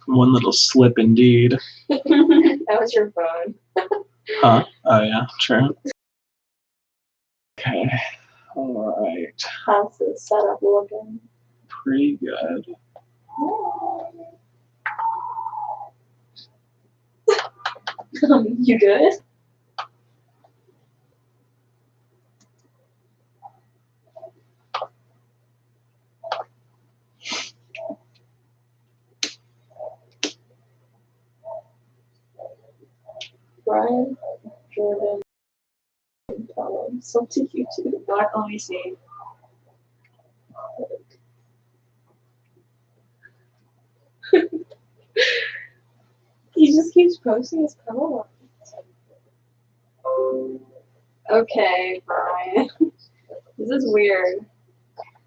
One little slip indeed. That was your phone. Huh? Oh yeah, true. Okay. Alright. How's the setup looking? Pretty good. You good? Brian, Jordan, something YouTube. What? Let me see. He just keeps posting his poems. Okay, Brian. This is weird.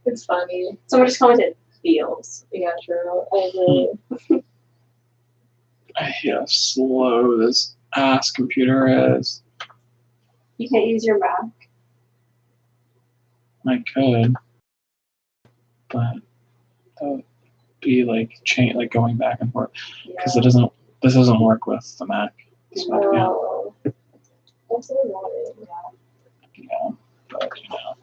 It's funny. Someone just commented feels. Yeah, true. I agree. I hate how slow this ass computer is. You can't use your Mac. I could, but that would be like going back and forth because it doesn't. This doesn't work with the Mac. This webcam. No. That's annoying. Yeah, but you know.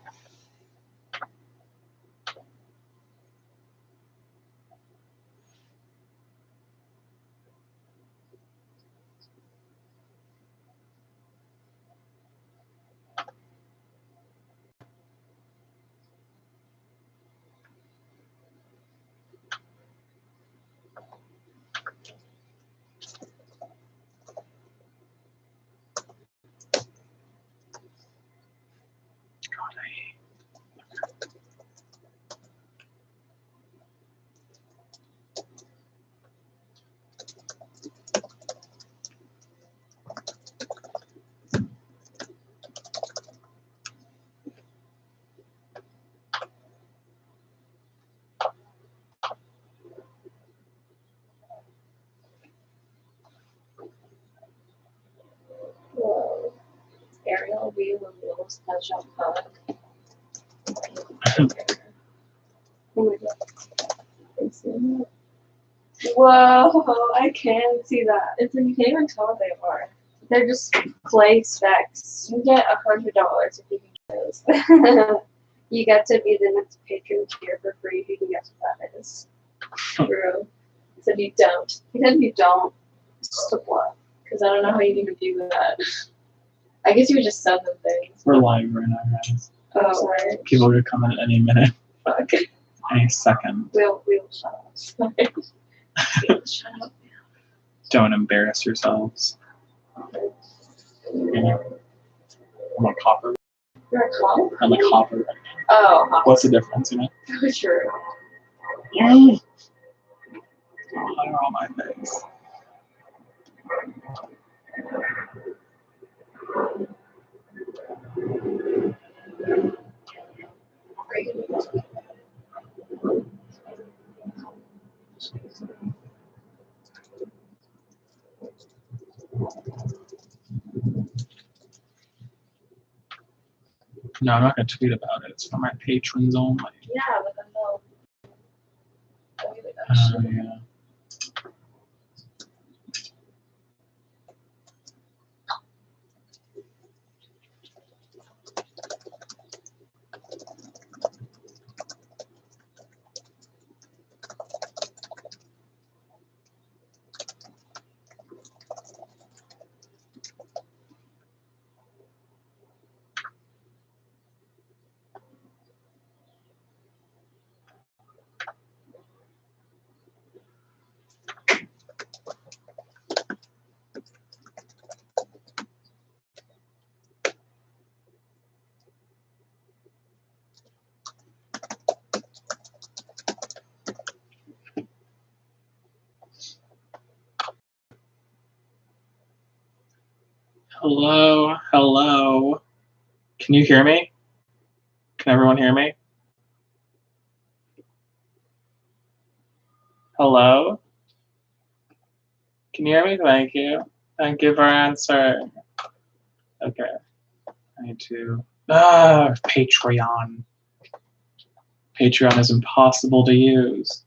Whoa. Ariel, we will be able to touch on hug. Oh my god. Can you see that? Whoa, I can see that. It's like you can't even tell what they are. They're just clay specks. You get $100 if you can get those. You get to be the next patron tier for free if you can guess what that is. True. Except you don't. Because if you don't, it's just a bluff. Because I don't know how you even do that. I guess you would just send them things. We're live right now, guys. Oh, right. People could come in at any minute, Fuck. any second. We'll shut up. We'll shut up. Don't embarrass yourselves. You know, I'm a copper. You're a cop? I'm a copper. Oh, What's the difference, you know? sure. Oh, on my face. No, I'm not going to tweet about it. It's for my patrons only. Yeah, but then they'll. Yeah. Hello, hello. Can you hear me? Can everyone hear me? Hello? Can you hear me? Thank you. Thank you for answering. Okay. I need to. Patreon. Patreon is impossible to use.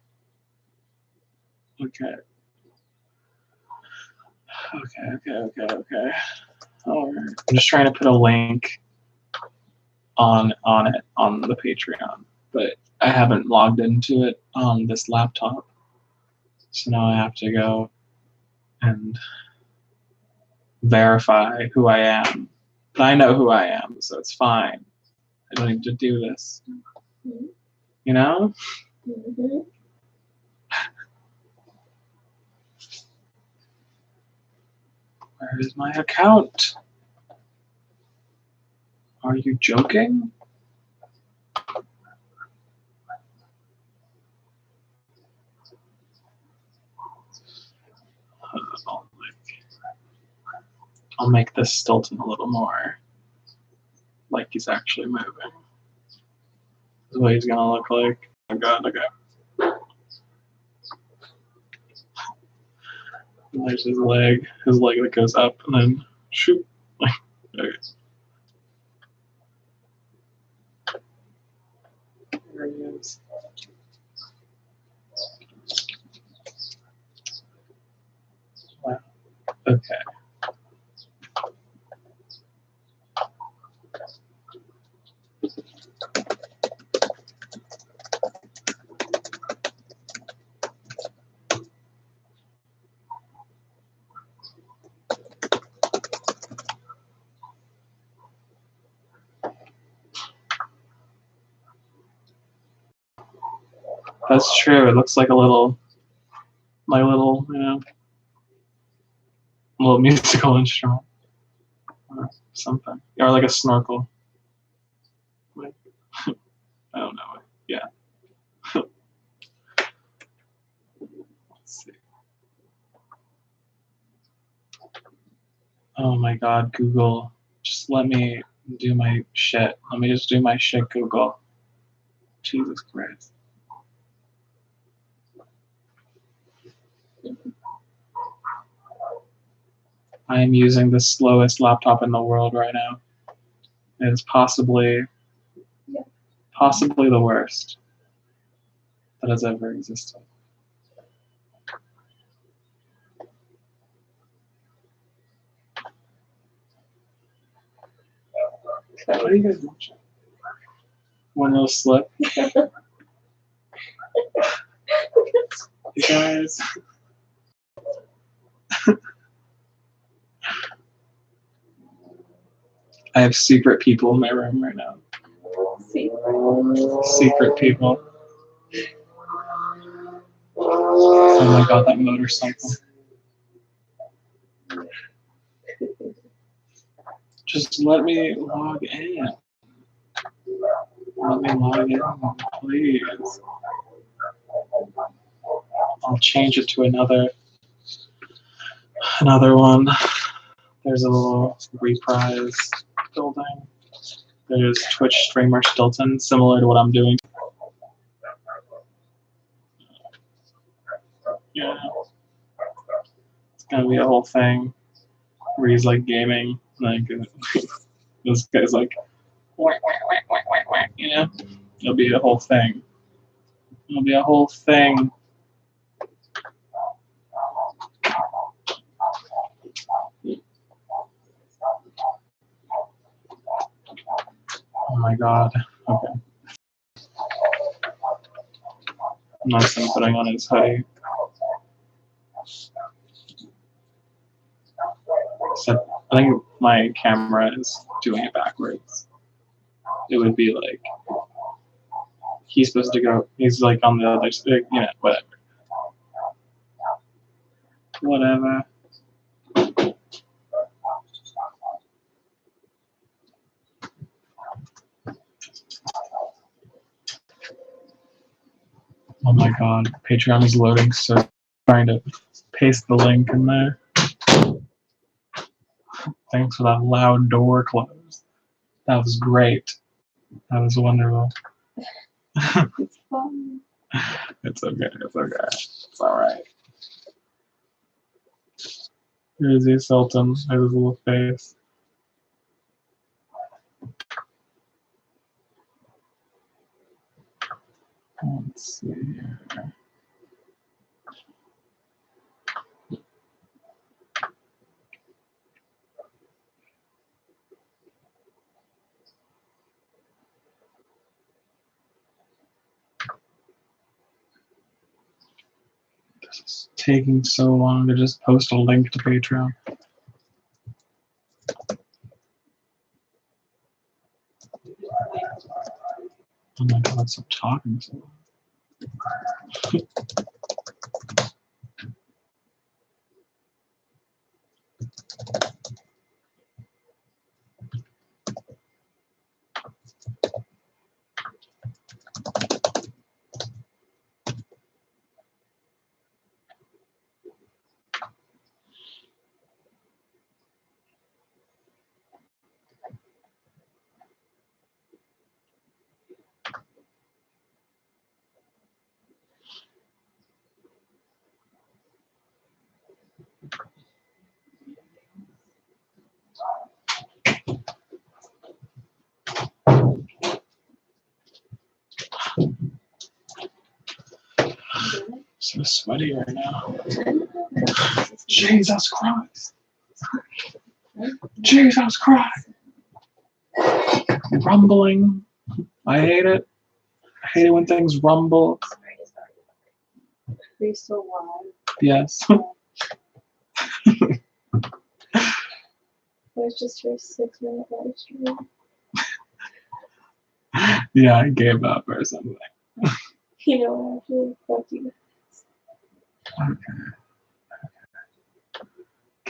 Okay. Okay. Alright. I'm just trying to put a link on it on the Patreon, but I haven't logged into it on this laptop. So now I have to go and verify who I am. But I know who I am, so it's fine. I don't need to do this. You know? Mm-hmm. Where is my account? Are you joking? I'll make this Stilton a little more like he's actually moving. This is what he's gonna look like. Oh god, okay. And there's his leg that goes up and then shoot. Okay. There he is. Wow. Okay. That's true. It looks like a little, you know, little musical instrument or something, or like a snorkel. Like, I don't know. Yeah. Let's see. Oh my God, Google, just let me do my shit. Let me just do my shit, Google. Jesus Christ. I am using the slowest laptop in the world right now. It is possibly the worst that has ever existed. What are you guys watching? One little slip. You guys. I have secret people in my room right now. Secret people. Oh my God, that motorcycle. Just let me log in. Let me log in, please. I'll change it to another one. There's a little reprise building. There's Twitch streamer Stilton, similar to what I'm doing. Yeah. It's gonna be a whole thing where he's like gaming, like this guy's like, you know? It'll be a whole thing. It'll be a whole thing. Oh my God. Okay. Nice and putting on his hoodie. Except I think my camera is doing it backwards. It would be like he's supposed to go. He's like on the other side. You know, whatever. Whatever. Oh my God, Patreon is loading, so I'm trying to paste the link in there. Thanks for that loud door close. That was great. That was wonderful. It's fun. It's okay. It's okay. It's all right. Here's the Sultan. There's his little face. Let's see here. This is taking so long to just post a link to Patreon. Oh my god, stop talking so long. So sweaty right now. Jesus Christ. Jesus Christ. Rumbling. I hate it. I hate it when things rumble. Are you still live? Yes. It was just your 6-minute live stream. Yeah, I gave up or something. You know, actually, fuck you. Okay,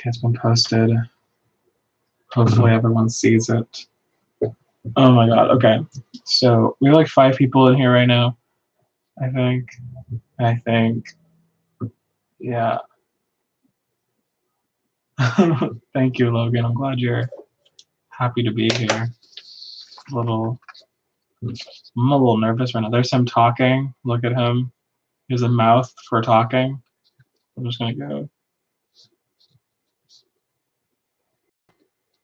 it's been posted. Hopefully everyone sees it. Oh my god, okay. So we have like 5 people in here right now. I think. Yeah. Thank you, Logan. I'm glad you're happy to be here. I'm a little nervous right now. There's him talking. Look at him. He has a mouth for talking. I'm just gonna go.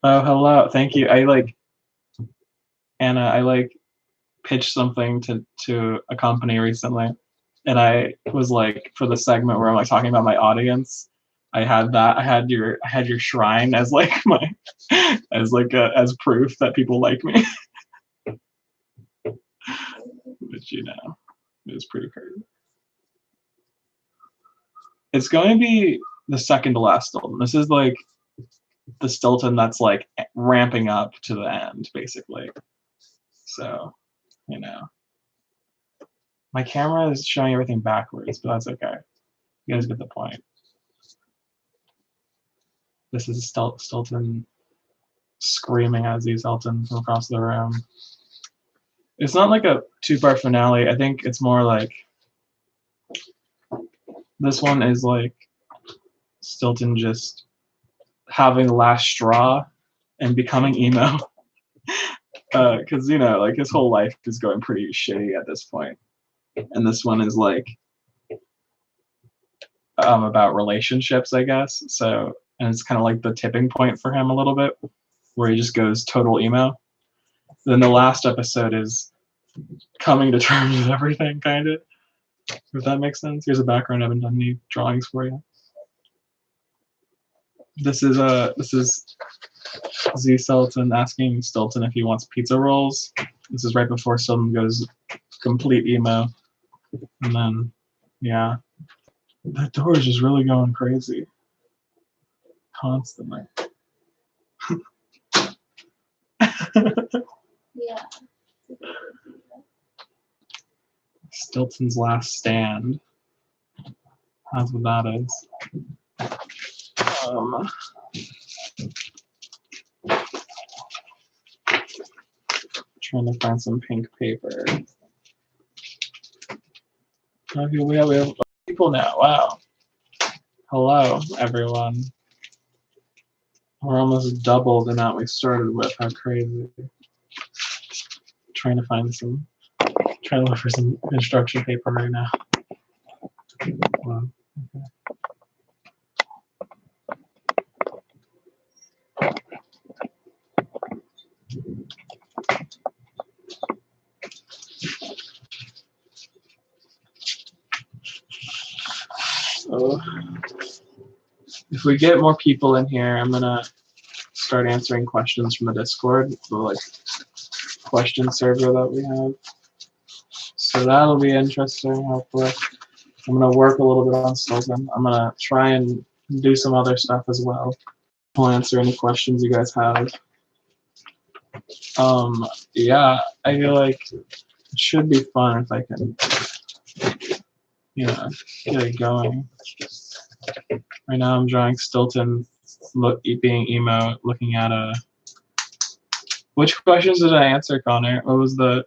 Oh, hello. Thank you. Anna, I pitched something to a company recently, and I was like, for the segment where I'm like talking about my audience, I had your shrine as like my as proof that people like me. Which it was pretty crazy. It's going to be the second to last Stilton. This is like the Stilton that's like ramping up to the end, basically. So, my camera is showing everything backwards, but that's okay. You guys get the point. This is Stilton screaming as he's Elton from across the room. It's not like a 2-part finale. I think it's more like this one is like Stilton just having the last straw and becoming emo. Because like his whole life is going pretty shitty at this point, and this one is like about relationships, I guess. So, and it's kind of like the tipping point for him a little bit, where he just goes total emo. Then the last episode is coming to terms with everything, kind of. If that makes sense. Here's a background. I haven't done any drawings for you. This is Z Stilton asking Stilton if he wants pizza rolls. This is right before Stilton goes complete emo, and then yeah, that door is just really going crazy constantly. Yeah. Stilton's last stand. That's what that is. Trying to find some pink paper. Okay, we have people now. Wow. Hello, everyone. We're almost double the amount we started with. How crazy. Trying to look for some instruction paper right now. Wow. Okay. So if we get more people in here, I'm gonna start answering questions from the Discord, the like question server that we have. So that'll be interesting, hopefully. I'm gonna work a little bit on Stilton. I'm gonna try and do some other stuff as well. I'll answer any questions you guys have. Yeah, I feel like it should be fun if I can, you know, get it going. Right now I'm drawing Stilton being emo, looking at a. Which questions did I answer, Connor? What was the?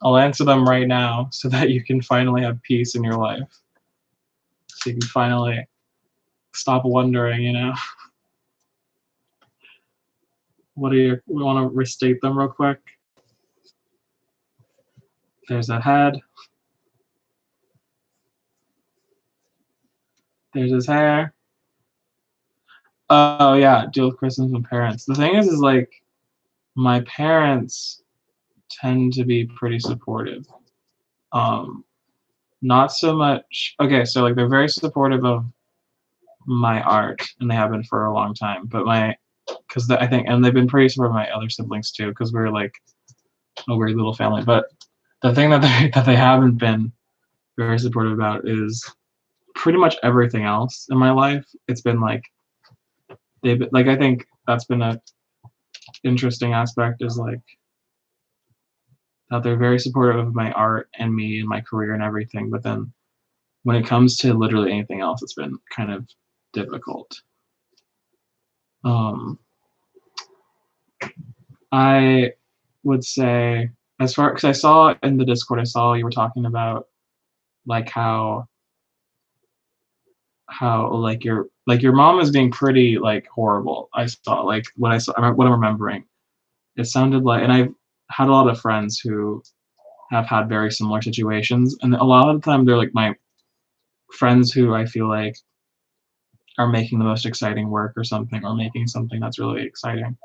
I'll answer them right now so that you can finally have peace in your life. So you can finally stop wondering, you know. What are your? We want to restate them real quick. There's a head. There's his hair. Oh yeah, deal with Christmas with parents. The thing is like, my parents tend to be pretty supportive. Not so much. Okay, so like they're very supportive of my art, and they have been for a long time. But because I think, and they've been pretty supportive of my other siblings too, because we're like a weird little family. But the thing that they haven't been very supportive about is pretty much everything else in my life. It's been like I think that's been a interesting aspect, is like that they're very supportive of my art and me and my career and everything, but then when it comes to literally anything else, it's been kind of difficult. I would say, as far, because I saw in the Discord, I saw you were talking about like how like your mom is being pretty like horrible. I saw like what I'm remembering. It sounded like, and I've had a lot of friends who have had very similar situations, and a lot of the time they're like my friends who I feel like are making the most exciting work or something, or making something that's really exciting,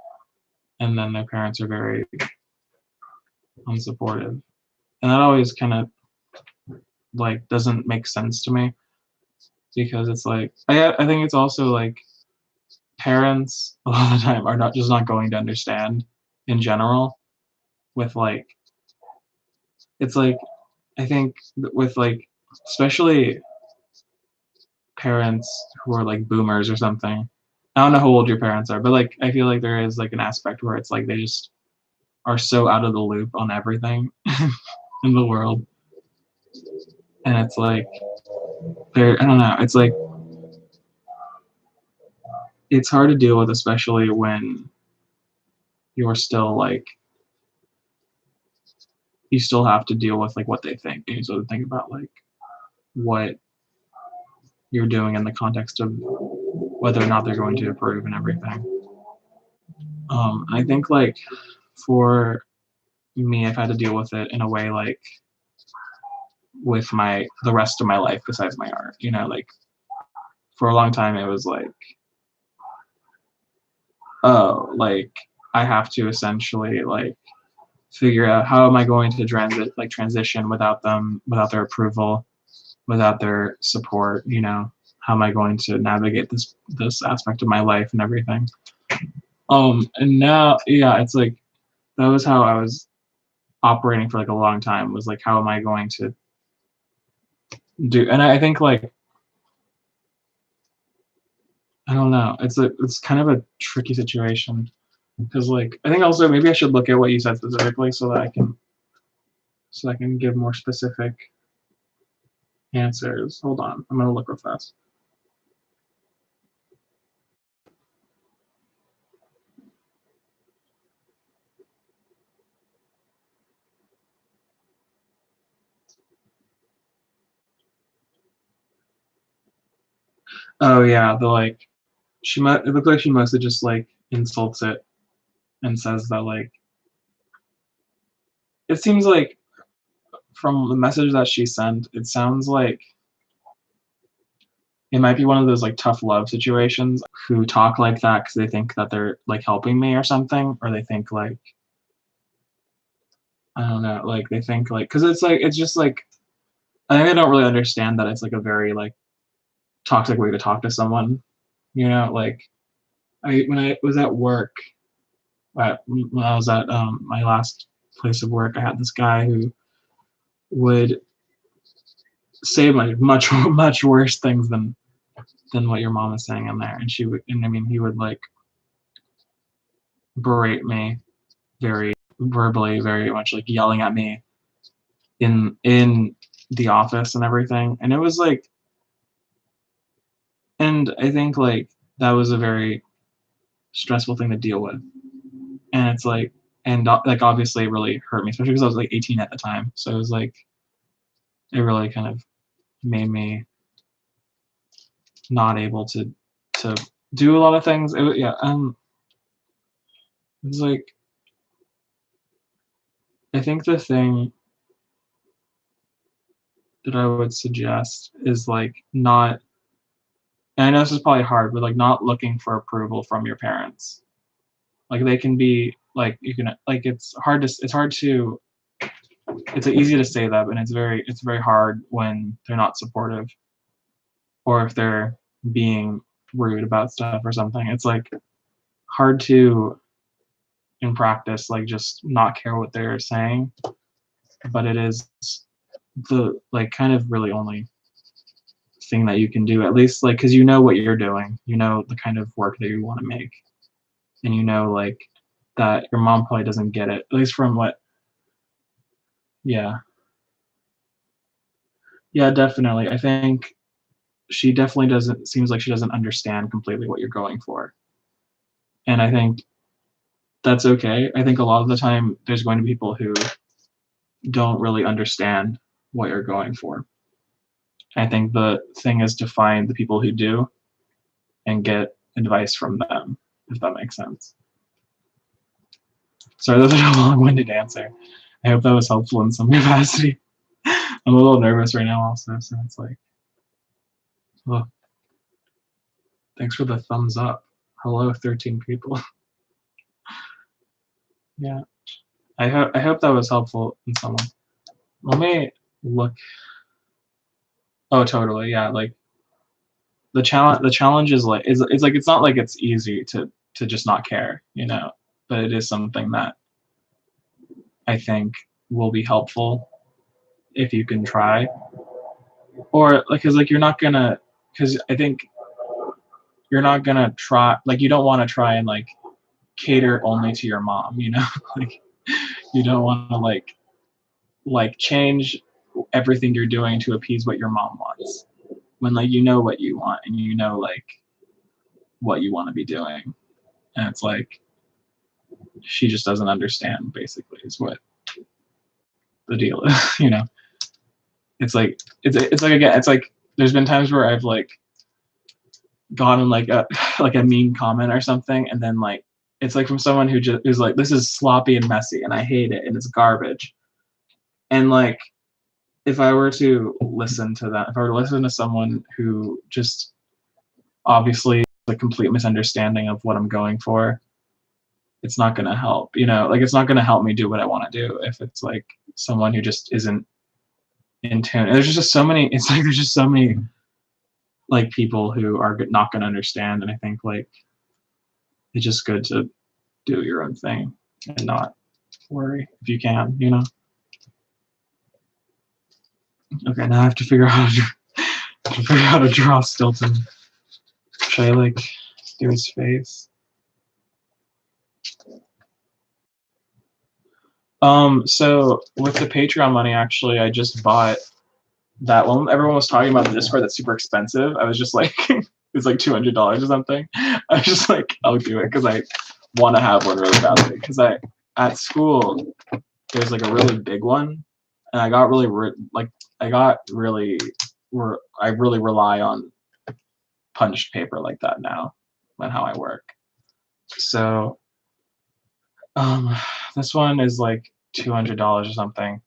and then their parents are very unsupportive, and that always kind of like doesn't make sense to me, because it's like I think it's also like parents a lot of the time are not going to understand in general with like, it's like, I think with like, especially parents who are like boomers or something. I don't know how old your parents are, but like I feel like there is like an aspect where it's like they just are so out of the loop on everything in the world. And it's like I don't know, it's like it's hard to deal with, especially when you're still like, you still have to deal with like what they think, and you sort of think about like what you're doing in the context of whether or not they're going to approve and everything. I think like for me, I've had to deal with it in a way like with the rest of my life besides my art, you know, like for a long time it was like, oh, like I have to essentially like figure out how am I going to transition without their approval, without their support, you know, how am I going to navigate this aspect of my life and everything. And now, yeah, it's like that was how I was operating for like a long time, was like, how am I going to do, and I think like, I don't know, it's kind of a tricky situation, because like I think also maybe I should look at what you said specifically so that I can give more specific answers. Hold on, I'm gonna look real fast. Oh yeah, the like it looked like she mostly just like insults it and says that like, it seems like from the message that she sent, it sounds like it might be one of those like tough love situations, who talk like that because they think that they're like helping me or something, or they think like, I don't know, like they think like, because it's just like, I think they don't really understand that it's like a very like toxic way to talk to someone. You know, like when I was at work, when I was at my last place of work, I had this guy who would say much worse things than what your mom is saying in there, and she would, and I mean, he would like berate me very verbally, very much like yelling at me in the office and everything, and it was like, and I think like that was a very stressful thing to deal with, and it's like, and like obviously it really hurt me, especially because I was like 18 at the time, so it was like it really kind of made me not able to do a lot of things. Yeah, it's like, I think the thing that I would suggest is like not, and I know this is probably hard, but like not looking for approval from your parents. Like they can be like, you can like, it's easy to say that, but it's very hard when they're not supportive, or if they're being rude about stuff or something. It's like hard to, in practice, like just not care what they're saying, but it is the like kind of really only thing that you can do, at least like, because you know what you're doing, you know the kind of work that you want to make, and you know like that your mom probably doesn't get it, at least from what, yeah, yeah, definitely. I think she definitely doesn't, seems like she doesn't understand completely what you're going for, and I think that's okay. I think a lot of the time there's going to be people who don't really understand what you're going for. I think the thing is to find the people who do and get advice from them, if that makes sense. Sorry, that was a long-winded answer. I hope that was helpful in some capacity. I'm a little nervous right now also, so it's like, oh, thanks for the thumbs up. Hello, 13 people. Yeah, I hope that was helpful in some way. Let me look. Oh, totally. Yeah, like the challenge is like, it's like, it's not like it's easy to just not care, you know, but it is something that I think will be helpful if you can try, or like, because like you're not gonna, because I think you're not gonna try, like you don't want to try and like cater only to your mom, you know, like you don't want to like change everything you're doing to appease what your mom wants, when like you know what you want, and you know like what you want to be doing, and it's like she just doesn't understand, basically, is what the deal is. You know, it's like it's like, again, it's like there's been times where I've like gotten like a like a mean comment or something, and then like it's like from someone who's like, this is sloppy and messy and I hate it and it's garbage, and like if I were to listen to that, if I were to listen to someone who just obviously has a complete misunderstanding of what I'm going for, it's not going to help, you know, like it's not going to help me do what I want to do if it's like someone who just isn't in tune. And there's just so many, it's like there's just so many like people who are not going to understand, and I think like it's just good to do your own thing and not worry if you can, you know. Okay, now I have to figure out how to draw Stilton. Should I like do his face? So with the Patreon money, actually, I just bought that one. Everyone was talking about the Discord that's super expensive. I was just like, it's like $200 or something. I was just like, I'll do it because I want to have one really badly. Because at school there's like a really big one, and I really rely on punched paper like that now and how I work. So this one is like $200 or something.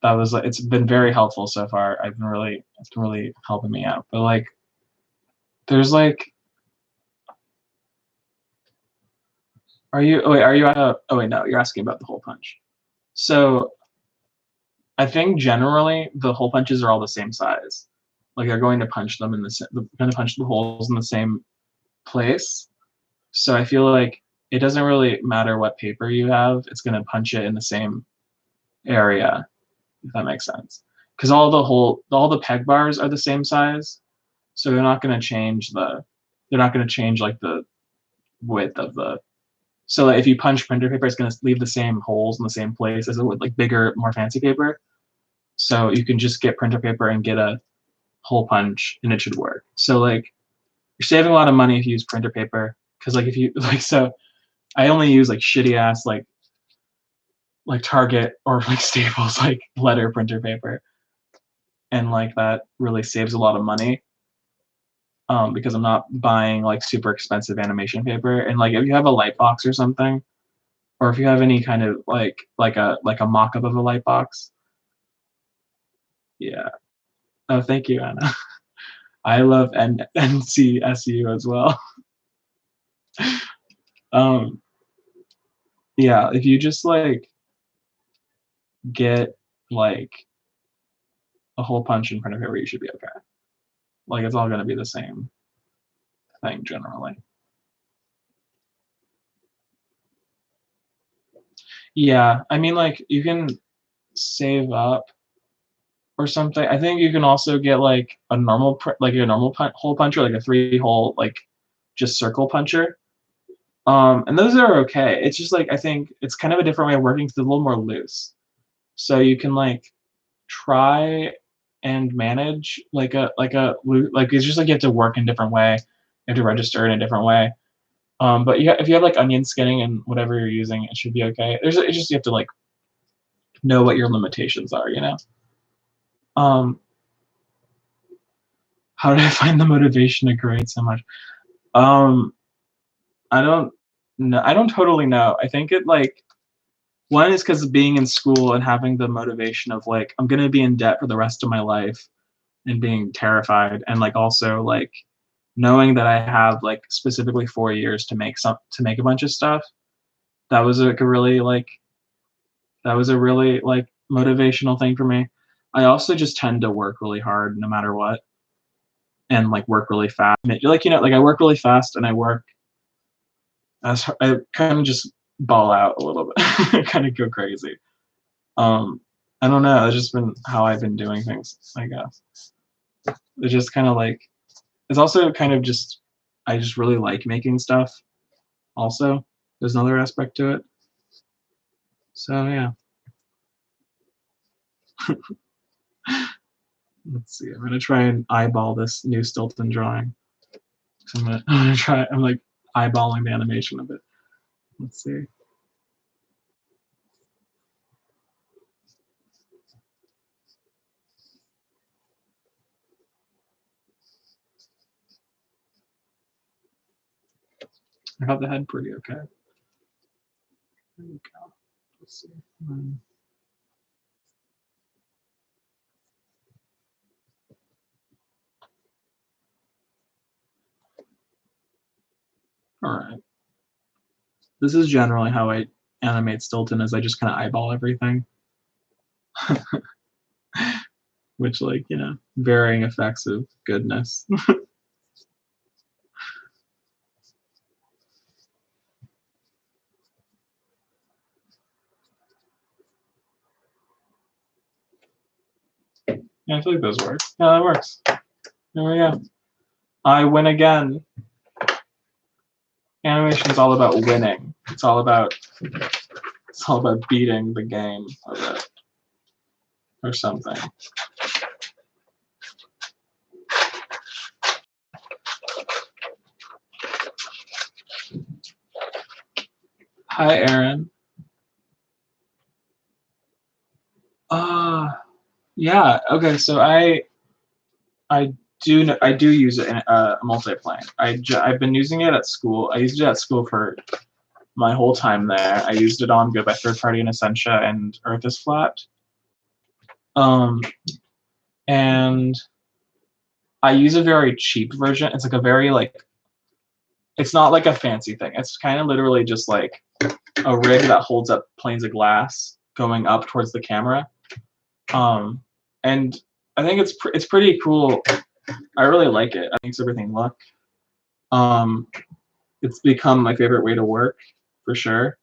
That was like, it's been very helpful so far. It's been really helping me out. But like there's like, are you at a, oh wait, no, you're asking about the hole punch. So I think generally the hole punches are all the same size. like they're going to punch them in going to punch the holes in the same place. So I feel like it doesn't really matter what paper you have, it's going to punch it in the same area, if that makes sense. Because all the peg bars are the same size, so they're not going to change like the width of the. So like, if you punch printer paper, it's going to leave the same holes in the same place as it would like bigger, more fancy paper. So you can just get printer paper and get a hole punch, and it should work. So like you're saving a lot of money if you use printer paper, because like if you like so, I only use like shitty ass like Target or like Staples like letter printer paper, and like that really saves a lot of money. Because I'm not buying like super expensive animation paper, and like if you have a light box or something, or if you have any kind of like a mock-up of a light box. Yeah. Oh, thank you, Anna. I love NCSU as well. Yeah, if you just like get like a hole punch in printer paper, you should be okay. Like it's all gonna be the same thing generally. Yeah, I mean like you can save up or something. I think you can also get like a normal hole puncher, like a 3-hole like just circle puncher. And those are okay. It's just like I think it's kind of a different way of working because it's a little more loose. So you can like try and manage like it's just like you have to work in a different way. You have to register in a different way. But if you have like onion skinning and whatever you're using, it should be okay. It's just you have to like know what your limitations are, you know. How did I find the motivation to grade so much? I don't know. I don't totally know. I think it like one is because of being in school and having the motivation of like I'm gonna be in debt for the rest of my life and being terrified, and like also like knowing that I have like specifically 4 years to make a bunch of stuff. That was like a really like motivational thing for me. I also just tend to work really hard no matter what, and like work really fast. Like like I work really fast and I kind of just ball out a little bit, kind of go crazy. I don't know. It's just been how I've been doing things, I guess. It's just kind of like it's also kind of just I just really like making stuff. Also, there's another aspect to it. So yeah. Let's see. I'm gonna try and eyeball this new Stilton drawing. So I'm gonna try. I'm like eyeballing the animation of it. Let's see. I got the head pretty okay. There we go. Let's see. All right. This is generally how I animate Stilton, is I just kind of eyeball everything. Which, like, you know, varying effects of goodness. Yeah, I feel like those work. Yeah, that works. There we go. I win again. Animation is all about winning. It's all about beating the game of it or something. Hi, Aaron. Yeah. Okay. So I do use it in multiplane. I've been using it at school. I used it at school for my whole time there. I used it on Good by Third Party and Essentia and Earth is Flat. And I use a very cheap version. It's like a very like, it's not like a fancy thing. It's kind of literally just like a rig that holds up planes of glass going up towards the camera. And I think it's pretty cool. I really like it. I think it's everything look. It's become my favorite way to work for sure.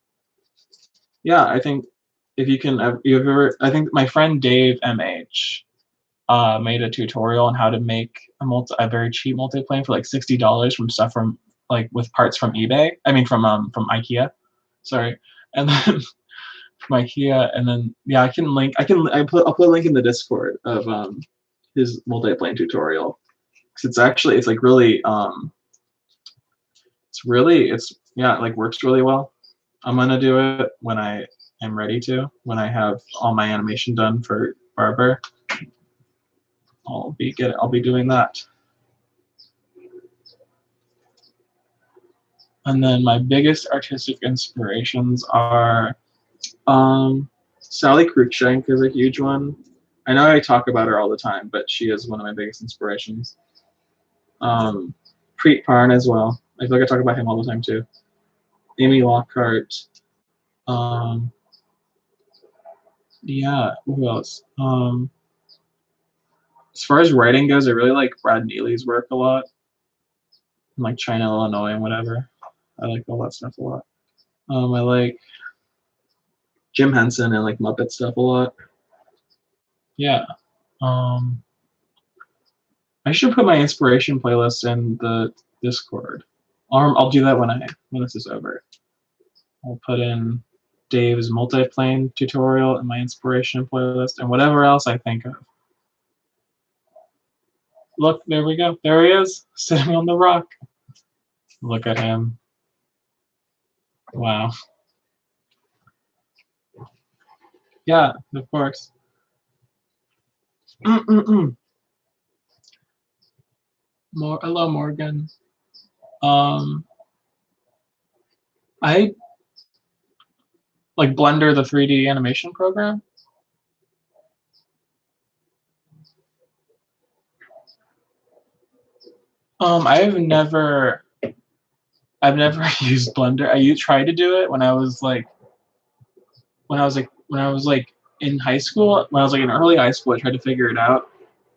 Yeah, I think if you can, you've ever, I think my friend Dave MH made a tutorial on how to make a very cheap multiplane for like $60 from stuff from like with parts from eBay. I mean from IKEA. Sorry, and then from IKEA, and then yeah, I'll put a link in the Discord of his multiplane tutorial because it's like really it's yeah, it like works really well. I'm gonna do it when I am ready to, when I have all my animation done for Barber. I'll be doing that. And then my biggest artistic inspirations are Sally Cruikshank is a huge one. I know I talk about her all the time, but she is one of my biggest inspirations. Preet Parn as well. I feel like I talk about him all the time too. Amy Lockhart. Yeah, who else? As far as writing goes, I really like Brad Neely's work a lot. In like China, Illinois, and whatever. I like all that stuff a lot. I like Jim Henson and like Muppet stuff a lot. Yeah. I should put my inspiration playlist in the Discord. I'll do that when this is over. I'll put in Dave's multiplane tutorial in my inspiration playlist and whatever else I think of. Look, there we go. There he is, sitting on the rock. Look at him. Wow. Yeah, of course. Hello, Morgan. I like Blender, the 3D animation program. I've never used Blender. I tried to do it when I was in high school. When I was like in early high school, I tried to figure it out,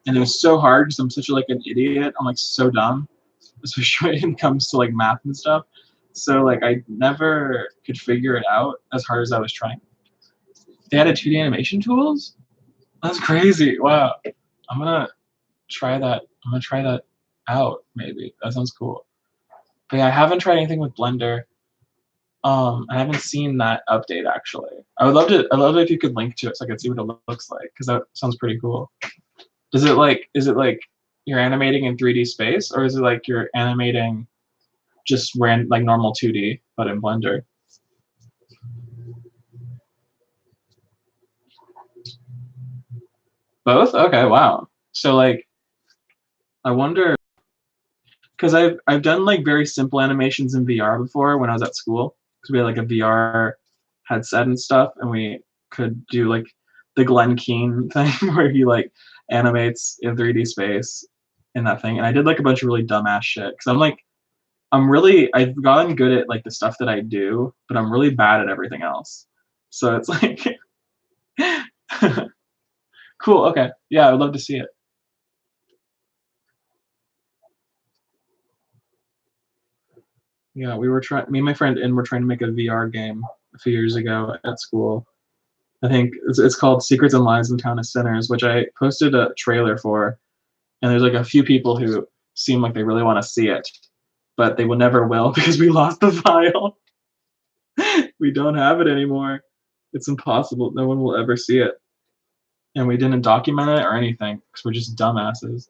and it was so hard because I'm such like an idiot. I'm like so dumb, especially when it comes to like math and stuff. So like I never could figure it out as hard as I was trying. They added 2D animation tools? That's crazy. Wow. I'm gonna try that. I'm gonna try that out maybe. That sounds cool. But yeah, I haven't tried anything with Blender. I haven't seen that update actually. I would love it if you could link to it so I could see what it looks like, because that sounds pretty cool. Is it like you're animating in 3D space, or is it like you're animating just like normal 2D but in Blender? Both? Okay, wow. So like I wonder, because I've done like very simple animations in VR before when I was at school, because we had like a VR headset and stuff, and we could do like the Glenn Keane thing where he like animates in 3D space in that thing. And I did like a bunch of really dumbass shit because I've gotten good at like the stuff that I do, but I'm really bad at everything else. So it's like cool. Okay, yeah, I would love to see it. Yeah, me and my friend were trying to make a VR game a few years ago at school. I think it's called Secrets and Lies in Town of Sinners, which I posted a trailer for, and there's like a few people who seem like they really want to see it, but they will never will because we lost the file. We don't have it anymore. It's impossible. No one will ever see it, and we didn't document it or anything because we're just dumbasses.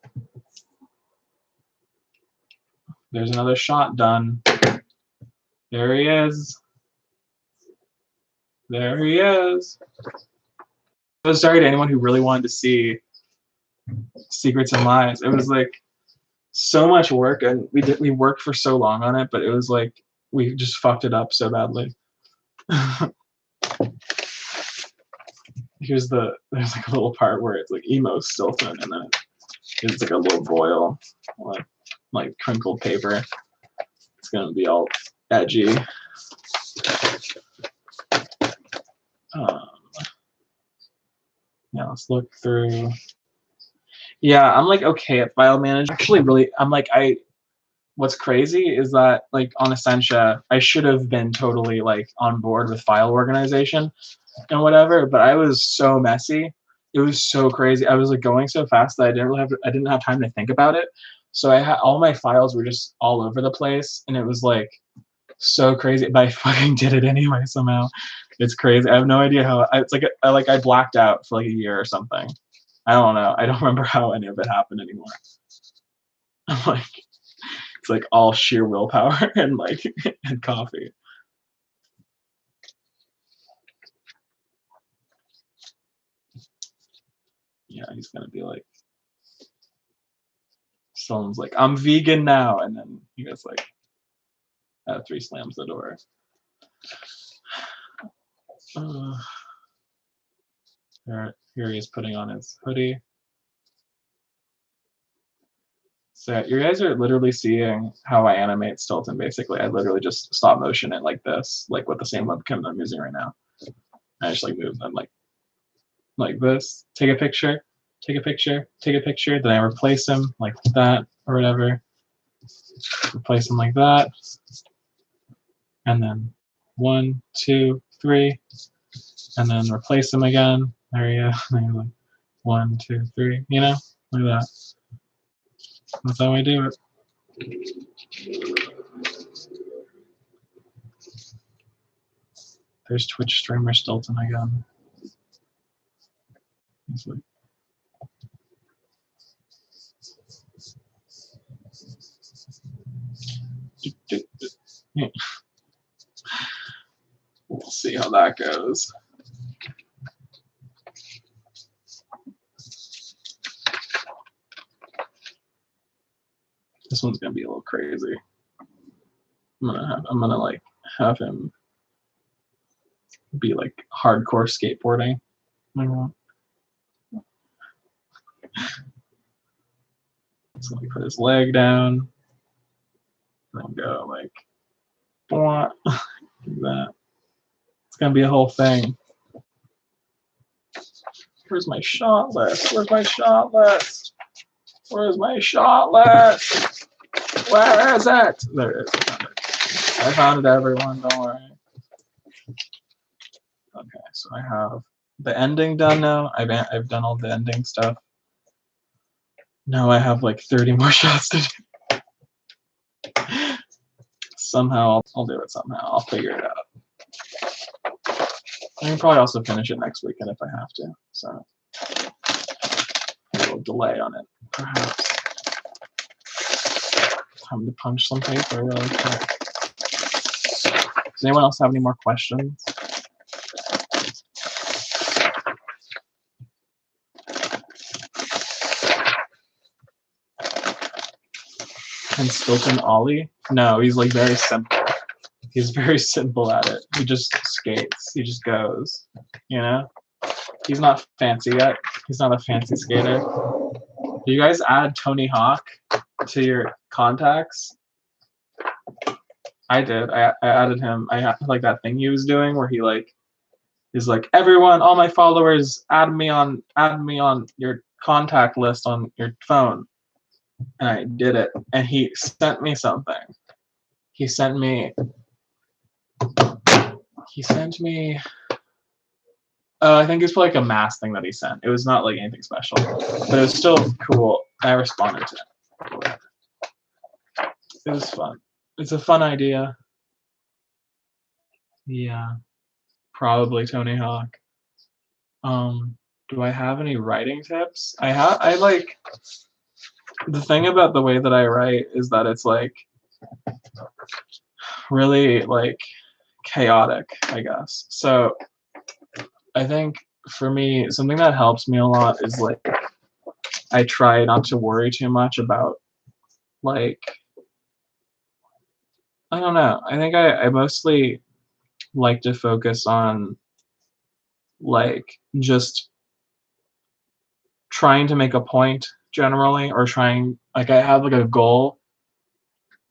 There's another shot done. There he is. There he is. So sorry to anyone who really wanted to see Secrets and Lies. It was like so much work, and we worked for so long on it, but it was like we just fucked it up so badly. There's like a little part where it's like emo Stilton, and then it's like a little boil, like crinkled paper. It's gonna be all edgy. Yeah, let's look through. Yeah, I'm like okay at file management. Actually, really, I'm like what's crazy is that like on Essentia, I should have been totally like on board with file organization and whatever, but I was so messy. It was so crazy. I was like going so fast that I didn't have time to think about it. So I had all my files were just all over the place, and it was like so crazy. But I fucking did it anyway somehow. It's crazy. I have no idea how. It's like I blacked out for like a year or something. I don't know. I don't remember how any of it happened anymore. I'm like, it's like all sheer willpower and like and coffee. Yeah, he's gonna be like, someone's like, I'm vegan now, and then he goes like, after he slams the door. Here he is putting on his hoodie. So you guys are literally seeing how I animate Stilton. Basically, I literally just stop motion it like this, like with the same webcam that I'm using right now. I just like move them like this. Take a picture, take a picture, take a picture. Then I replace him like that or whatever. Replace him like that, and then 1, 2, 3, and then replace him again. There you go. Like 1, 2, 3. You know, like that. That's how I do it. There's Twitch streamer Stilton again. He's like, yeah. We'll see how that goes. This one's gonna be a little crazy. I'm gonna like have him be like hardcore skateboarding. So he put his leg down, and then go like like that. It's gonna be a whole thing. Where's my shot list? Where's my shot list? Where's my shot list? Where is it? There it is. I found it, everyone. Don't worry. Okay, so I have the ending done now. I've done all the ending stuff. Now I have like 30 more shots to do. Somehow I'll do it somehow. I'll figure it out. I can probably also finish it next weekend if I have to. So a little delay on it, perhaps. Time to punch some paper really quick. Does anyone else have any more questions? And Stilton Ollie? No, he's like very simple. He's very simple at it. He just skates. He just goes. You know? He's not fancy yet. He's not a fancy skater. Do you guys add Tony Hawk to your contacts? I did. I added him. I had like that thing he was doing where he like is like, everyone, all my followers, add me on your contact list on your phone. And I did it. And he sent me something. He sent me I think it's like a mass thing that he sent. It was not like anything special, but it was still cool. I responded to it. It was fun. It's a fun idea. Yeah, probably Tony Hawk. Do I have any writing tips? I like, the thing about the way that I write is that it's like really like chaotic, I guess. So I think for me, something that helps me a lot is like I try not to worry too much about like, I don't know. I think I mostly like to focus on like just trying to make a point generally, or trying, like I have like a goal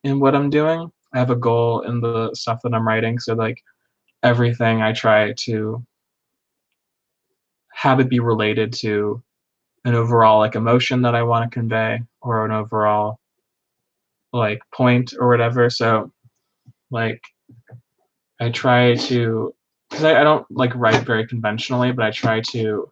in what I'm doing. I have a goal in the stuff that I'm writing. So like everything I try to have it be related to an overall like emotion that I want to convey, or an overall like point or whatever. So like I try to, because I don't like write very conventionally, but I try to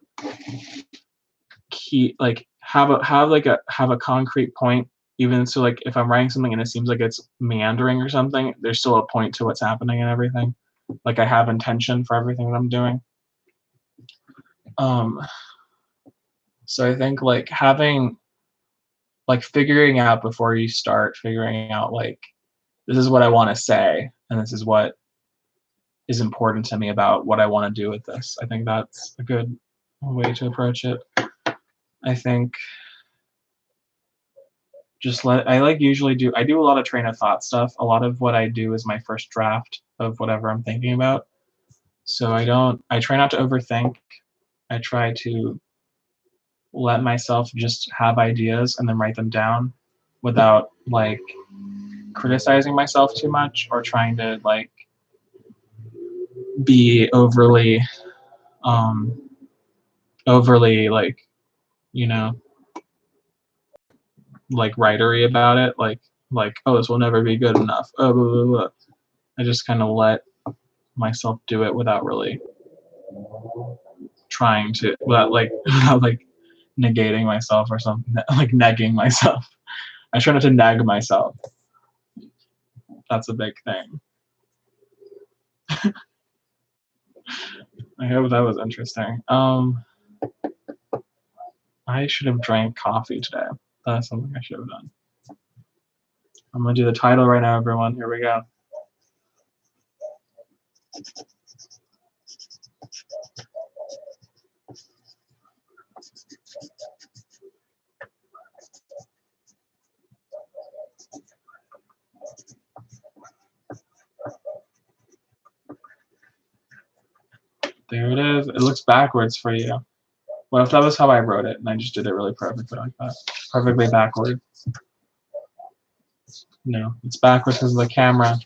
keep like have a concrete point. Even so, like if I'm writing something and it seems like it's meandering or something, there's still a point to what's happening and everything. Like I have intention for everything that I'm doing. So I think like having like figuring out before you start figuring out like this is what I want to say and this is what is important to me about what I want to do with this. I think that's a good way to approach it. I think I do a lot of train of thought stuff. A lot of what I do is my first draft of whatever I'm thinking about. So I try not to overthink. I try to let myself just have ideas and then write them down without like criticizing myself too much or trying to like be overly like, you know, like writery about it, like oh this will never be good enough. Oh blah, blah, blah. I just kind of let myself do it without really trying to without like negating myself or something, like negging myself. I try not to nag myself. That's a big thing. I hope that was interesting. I should have drank coffee today. That's something I should have done. I'm gonna do the title right now, everyone. Here we go. There it is. It looks backwards for you. What if that was how I wrote it and I just did it really perfectly like that? Perfectly backwards. No, it's backwards because of the camera.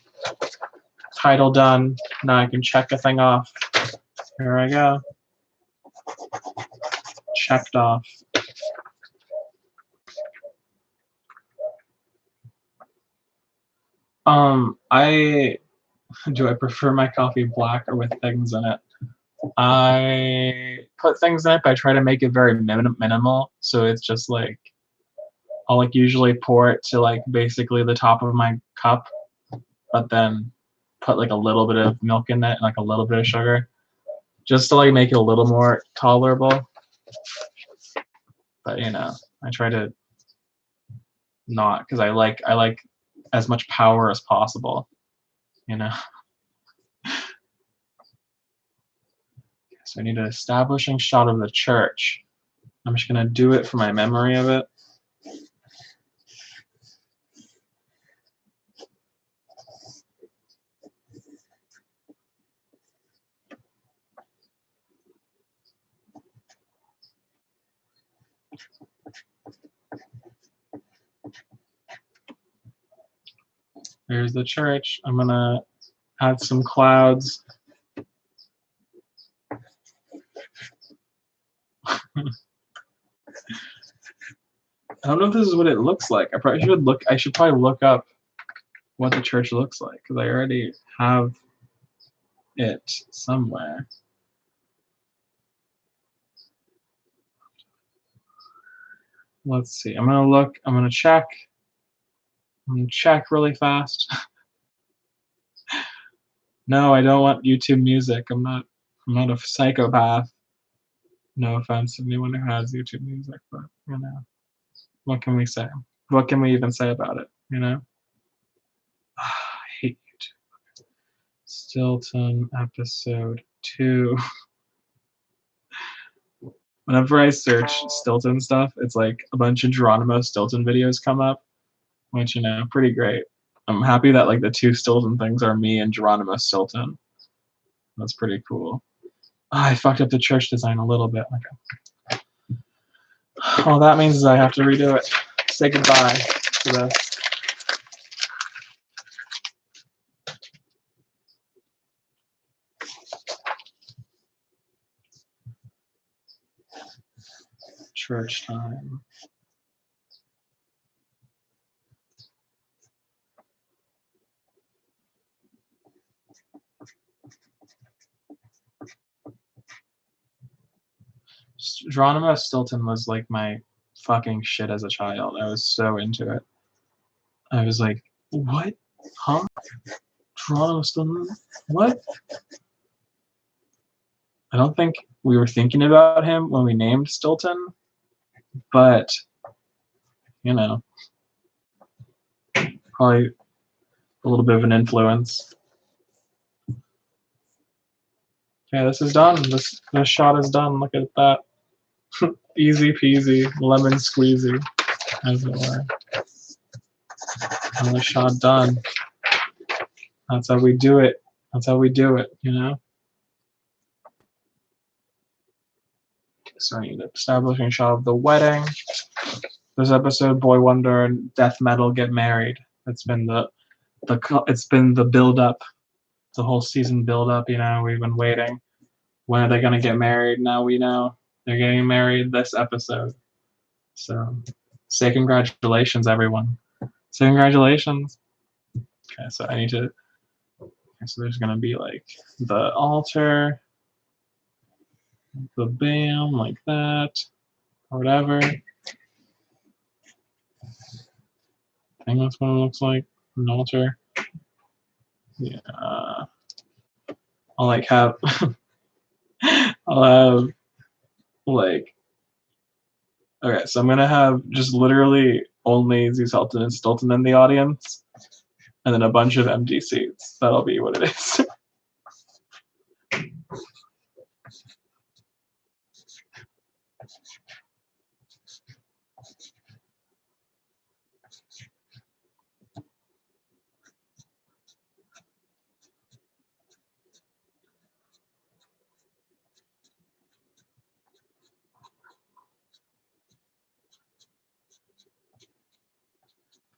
Title done. Now I can check a thing off. Here I go. Checked off. I prefer my coffee black or with things in it? I put things in it, but I try to make it very minimal. So it's just like I'll like usually pour it to like basically the top of my cup, but then put like a little bit of milk in it and like a little bit of sugar, just to like make it a little more tolerable. But you know, I try to not because I like as much power as possible. You know. So I need an establishing shot of the church. I'm just gonna do it for my memory of it. There's the church. I'm gonna add some clouds. I don't know if this is what it looks like. I should probably look up what the church looks like because I already have it somewhere. Let's see. I'm gonna look. I'm gonna check. I'm gonna check really fast. No, I don't want YouTube music. I'm not a psychopath. No offense to anyone who has YouTube music, but you know, what can we say? What can we even say about it? You know? I hate YouTube. Stilton episode 2. Whenever I search Stilton stuff, it's like a bunch of Geronimo Stilton videos come up, which, you know, pretty great. I'm happy that like the 2 Stilton things are me and Geronimo Stilton. That's pretty cool. I fucked up the church design a little bit. Okay. All that means is I have to redo it. Say goodbye to this. church time. Geronimo Stilton was like my fucking shit as a child. I was so into it. I was like, what? Huh? Geronimo Stilton? What? I don't think we were thinking about him when we named Stilton, but, you know, probably a little bit of an influence. Okay, this is done. This shot is done. Look at that. Easy peasy, lemon squeezy, as it were. Another shot done. That's how we do it. That's how we do it, you know? So I need an establishing shot of the wedding. This episode, Boy Wonder and Death Metal get married. It's been the build up, the whole season build up. You know, we've been waiting. When are they gonna get married? Now we know they're getting married this episode. So, say congratulations, everyone. Say congratulations. Okay, so I need to. Okay, so there's gonna be like the altar, the bam, like that, or whatever. I think that's what it looks like. An altar. Yeah. I'll like have. I'll have like. Okay, so I'm gonna have just literally only Z Sultan and Stilton in the audience, and then a bunch of empty seats. That'll be what it is.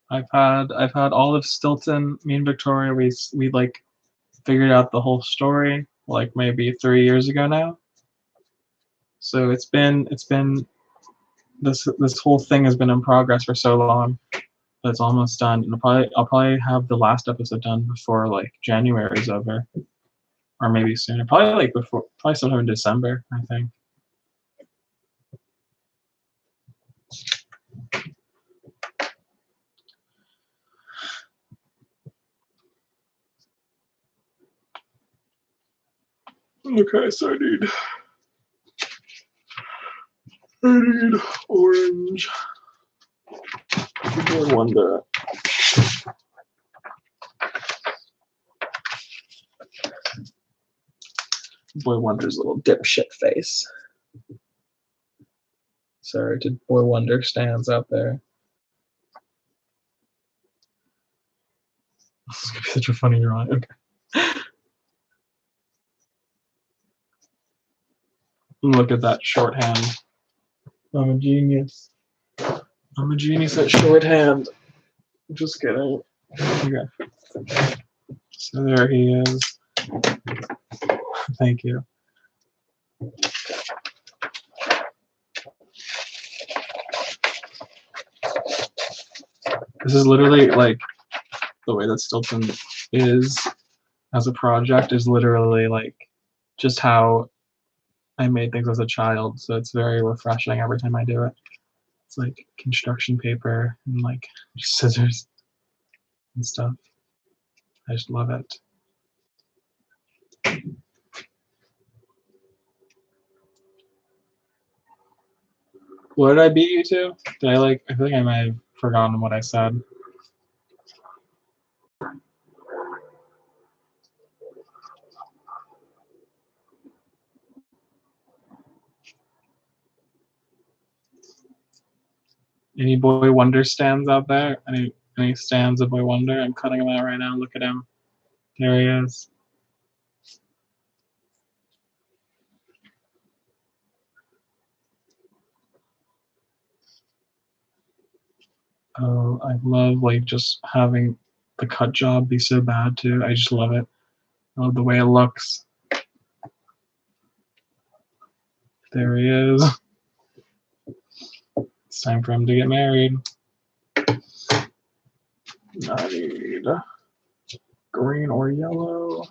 I've had all of Stilton. Me and Victoria, we like figured out the whole story like maybe 3 years ago now. So it's been this whole thing has been in progress for so long that it's almost done. And I'll probably have the last episode done before like January is over, or maybe sooner. Probably sometime in December, I think. Okay, so I need orange. Boy Wonder. Boy Wonder's little dipshit face. Sorry to Boy Wonder stands out there. This is gonna be such a funny drawing. Okay. Look at that shorthand. I'm a genius. I'm a genius at shorthand. Just kidding. Okay. So there he is. Thank you. This is literally like the way that Stilton is as a project is literally like just how I made things as a child. So it's very refreshing every time I do it. It's like construction paper and like scissors and stuff. I just love it. What did I beat you to? I feel like I might have forgotten what I said. Any Boy Wonder stands out there? Any stands of Boy Wonder? I'm cutting him out right now. Look at him. There he is. Oh, I love like just having the cut job be so bad too. I just love it. I love the way it looks. There he is. It's time for him to get married. I need green or yellow.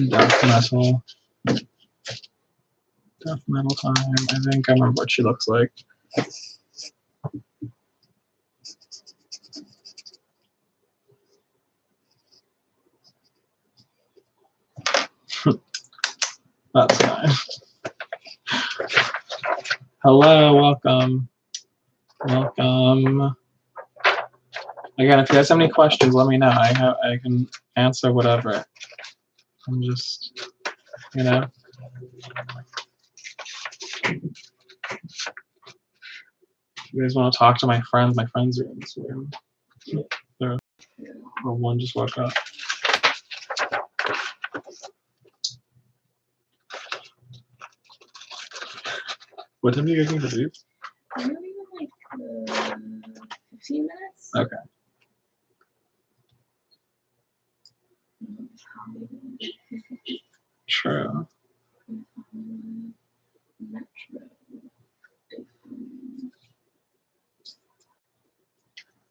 Death metal. Death metal time. I think I remember what she looks like. That's fine. Hello, welcome. Welcome. Again, if you guys have any questions, let me know. I can answer whatever. I'm just, you know. If you guys want to talk to my friends are in this room. Well, one just woke up. What time do you guys need to leave? I'm leaving like 15 minutes. Okay. True.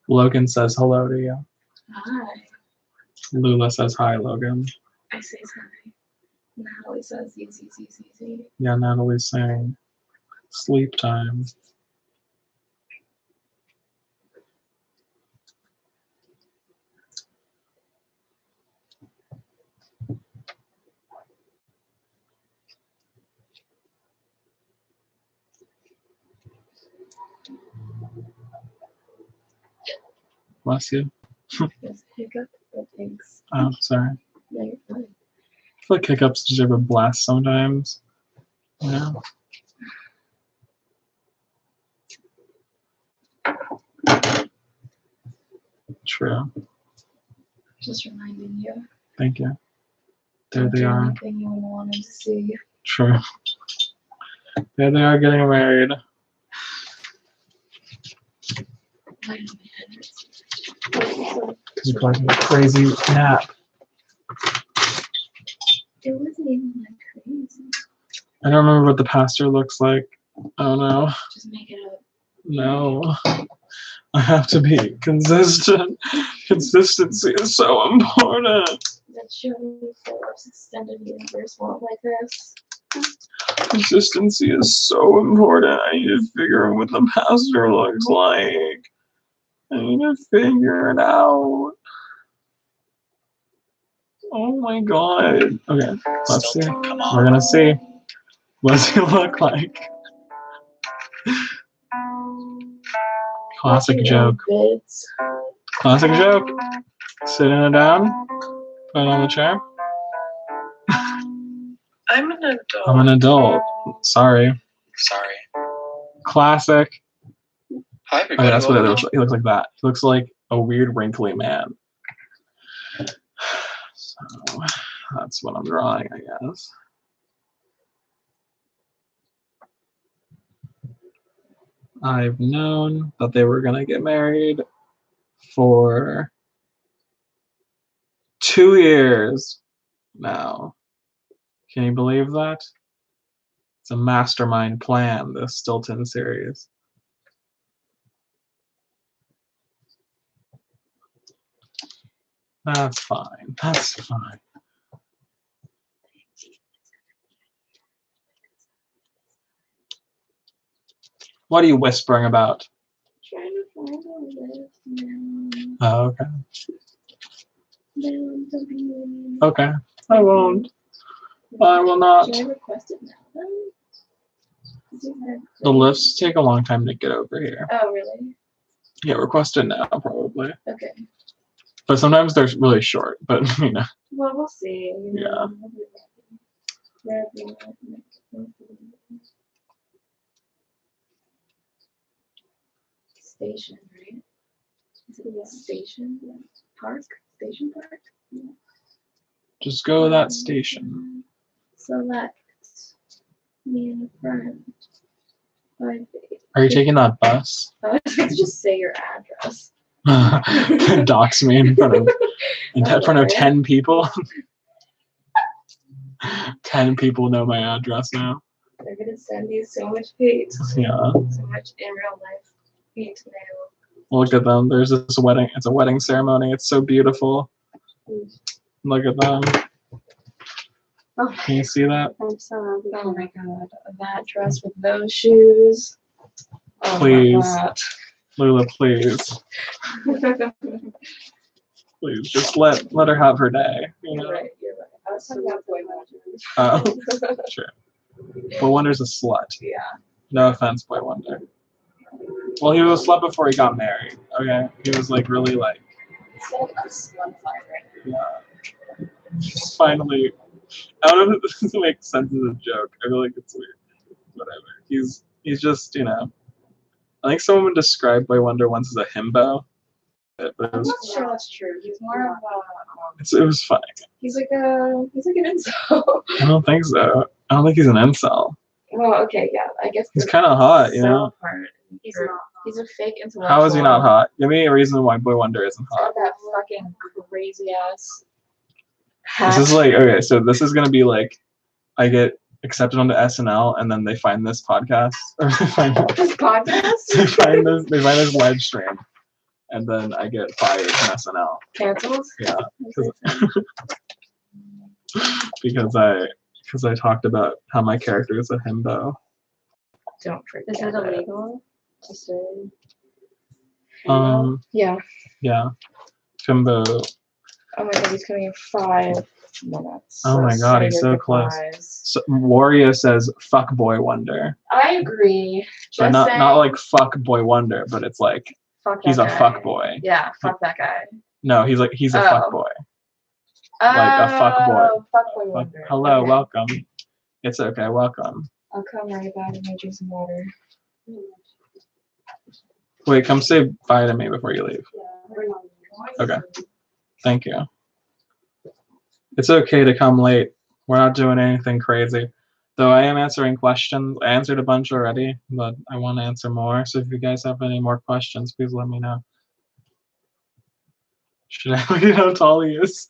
Logan says hello to you. Hi. Lula says hi, Logan. I say hi. Natalie says easy. Yeah, Natalie's saying sleep time. Bless you. There's a hiccup, but thanks. Oh, sorry. No, you're fine. I feel like hiccups deserve a blast sometimes. Yeah. True. Just reminding you. Thank you. There they are. Anything you wanted to see. True. There they are getting married. Wait a minute. Because you're probably a crazy nap. It wasn't even that crazy. I don't remember what the pastor looks like. Oh no. Just make it up. No. I have to be consistent. Consistency is so important. That showing Philip's extended universe won't like this. Consistency is so important. I need to figure out what the pastor looks like. I need to figure it out. Oh my god. Okay, let's see. We're gonna see. What's he look like? Classic joke. Classic joke. Sitting it down. Put it on the chair. I'm an adult. I'm an adult. Sorry. Classic. Hi, everybody. Okay, that's what it looks like. He looks like that. He looks like a weird, wrinkly man. So that's what I'm drawing, I guess. I've known that they were gonna get married for 2 years now. Can you believe that? It's a mastermind plan, this Stilton series. That's fine. That's fine. What are you whispering about? Trying to find a list now. Oh, okay. Okay. I won't. I will not. Should I request it now then? The lifts take a long time to get over here. Oh, really? Yeah, request it now, probably. Okay. But sometimes they're really short, but you know. Well, we'll see. You know, Yeah. Station, right? Is it a station? Park? Station park? Yeah. Just go to that station. Select me and a friend. Are you taking that bus? I was going to just say your address. Dox me in front of 10 people. 10 people know my address now. They're gonna send you so much hate. Yeah. So much in real life hate mail. Look at them. There's this wedding. It's a wedding ceremony. It's so beautiful. Look at them. Oh, Can you see that? I'm so Oh my god, that dress with those shoes. Oh Please. my god. Lula, please. Please, just let her have her day. You know? You're right. I was talking about Boy Wonder. Sure. Boy Wonder's a slut. Yeah. No offense, Boy Wonder. Well, he was a slut before he got married. Okay, he was like really like. It's like a slut right? Yeah. Finally, I don't know if this makes sense as a joke. I feel like it's weird. Whatever. He's just, you know. I think someone described Boy Wonder once as a himbo. But it I'm was, not sure that's true. He's more of a it was funny. he's like an incel. I don't think so. I don't think he's an incel. Well, okay, yeah, I guess He's kind of hot, you know. He's not. He's a fake intellectual. How is he not hot? Give me a reason why Boy Wonder isn't He's hot. got that fucking crazy ass. This is like, okay, so this is gonna be like, I get accepted onto SNL, and then they find this podcast, or they find This podcast? they find this live stream, and then I get fired from SNL. Cancelled? Yeah, because I talked about how my character is a himbo. Don't forget. Is it illegal to say? Yeah. Yeah, himbo. Oh my god, he's coming in 5 minutes. Oh my god, he's so close. So, Wario says "fuck Boy Wonder," I agree. but Just not saying, like "fuck Boy Wonder," but it's like fuck he's that a guy. fuck boy. Yeah, fuck that guy. No, he's a Oh. fuck boy. Like a fuck boy. Oh, fuck boy wonder. Hello, Okay. welcome. It's okay, welcome. I'll come right back and drink some water. Wait, come say bye to me before you leave. Okay. Thank you. It's okay to come late. We're not doing anything crazy. Though I am answering questions. I answered a bunch already, but I want to answer more. So if you guys have any more questions, please let me know. Should I look at how tall he is?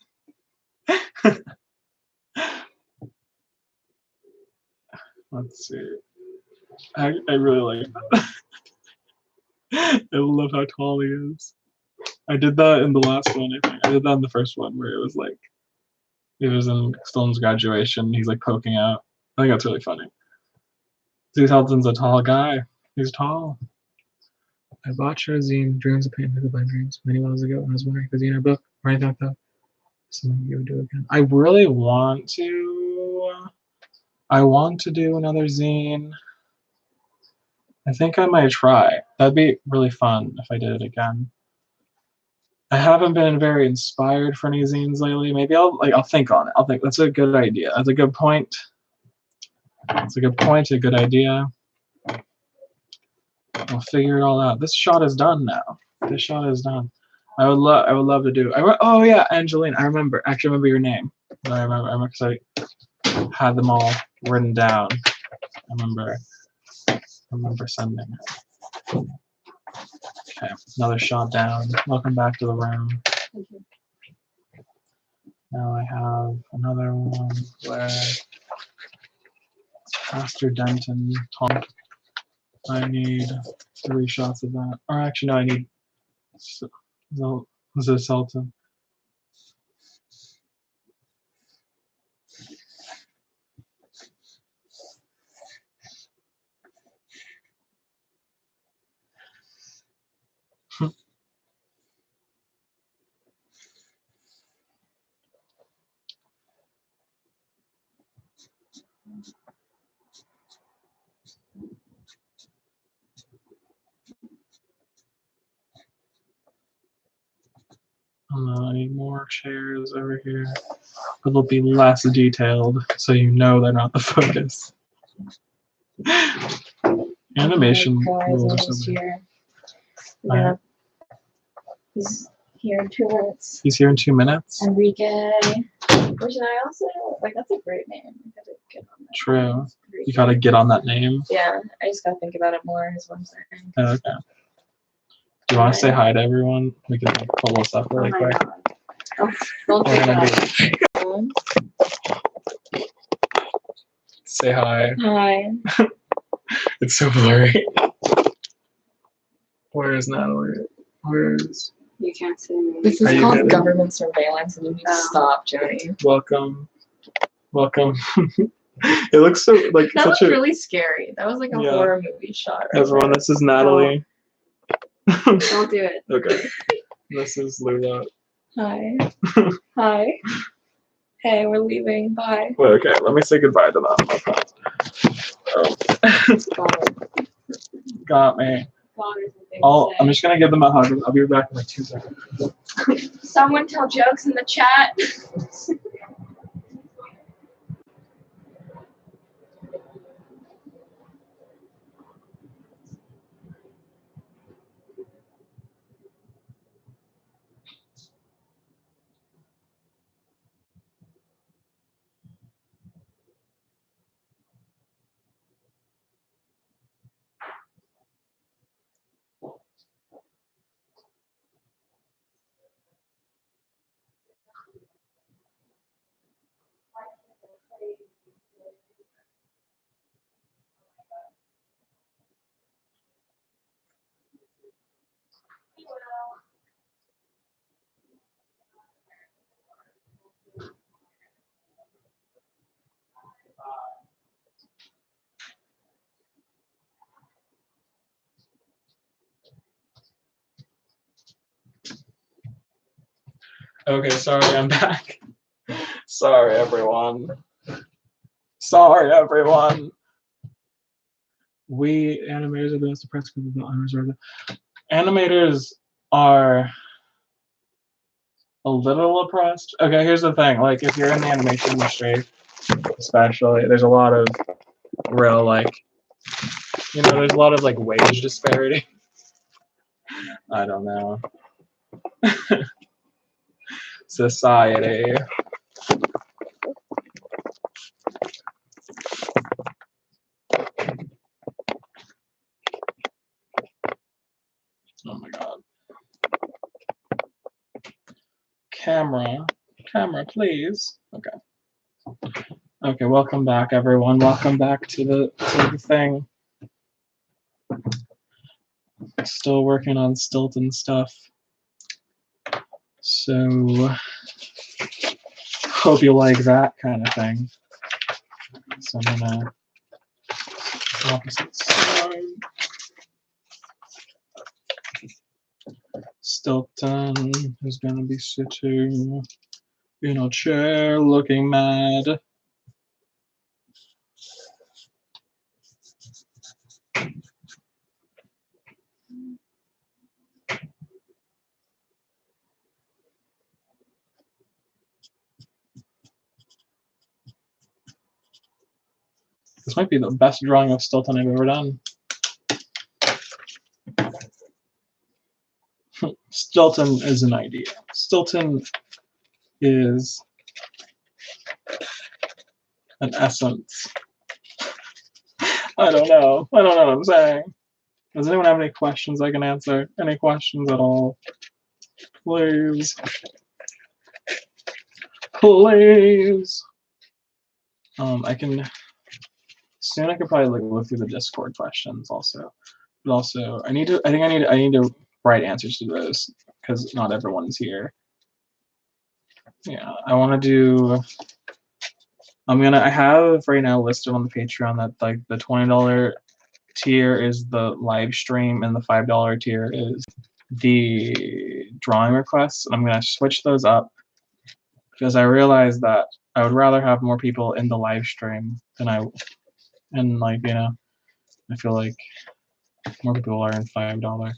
Let's see. I really like that. I love how tall he is. I did that in the last one, I think. I did that in the first one where it was like, it was in Stone's graduation. He's like poking out. I think that's really funny. Zeus Helton's a tall guy. He's tall. I bought your zine, Dreams of Pain, Vivid by Dreams, many months ago when I was wearing the zine book. Right back though. Something you would do again. I really want to. I want to do another zine. I think I might try. That'd be really fun if I did it again. I haven't been very inspired for any zines lately. Maybe I'll think on it. I'll think. That's a good idea. That's a good point. That's a good point. A good idea. I'll figure it all out. This shot is done now. This shot is done. I would love to do. Oh yeah, Angeline. I remember. Actually, I remember your name. I remember because I had them all written down. I remember sending it. Okay, another shot down. Welcome back to the room. Thank you. Now I have another one where Pastor Denton talk. I need 3 shots of that. Or actually, no, I need Sultan. I need more chairs over here. But they'll be less detailed, so you know they're not the focus. Animation rules or something. Here. Alright. He's here in 2 minutes. He's here in 2 minutes. Enrique. Which I also like. That's a great name. I gotta get on that. True. You gotta get on that name. Yeah, I just gotta think about it more. Is what I'm saying. Oh, okay. Do you want to say hi to everyone? We can like, pull this up really quick. Don't We're think gonna about it. Say hi. Hi. It's so blurry. Where is Natalie? Where's... You can't see me. This Are is you called kidding? government surveillance, and you need to stop, Jody. Welcome. Welcome. It looks so like That was such a... really scary. That was like a Yeah. horror movie shot. Right Everyone, there. this is Natalie. Don't do it. Okay. This is Lula. Hi. Hi. Hey, we're leaving. Bye. Wait, okay, let me say goodbye to them. Oh. Got me. I'm just gonna give them a hug. I'll be back in like 2 seconds. Someone tell jokes in the chat. Okay, sorry, I'm back. Sorry, everyone. Sorry, everyone. We animators are the most oppressed group of the unreserved. Animators are a little oppressed. Okay, here's the thing. Like, if you're in the animation industry, especially, there's a lot of real, like, you know, there's a lot of, like, wage disparity. I don't know. Society. Oh my god. Camera, please. Okay. Okay, welcome back, everyone. Welcome back to the thing. Still working on Stilton stuff. So, hope you like that kind of thing. So I'm gonna opposite side. Stilton is gonna be sitting in a chair looking mad. This might be the best drawing of Stilton I've ever done. Stilton is an idea. Stilton is an essence. I don't know. I don't know what I'm saying. Does anyone have any questions I can answer? Any questions at all? Please. Please. I can soon. I could probably like look through the Discord questions also. But also, I need to write answers to those because not everyone's here. Yeah, I want to do. I have right now listed on the Patreon that like the $20 tier is the live stream and the $5 tier is the drawing requests. And I'm gonna switch those up because I realized that I would rather have more people in the live stream than like, you know, I feel like more people are in $5.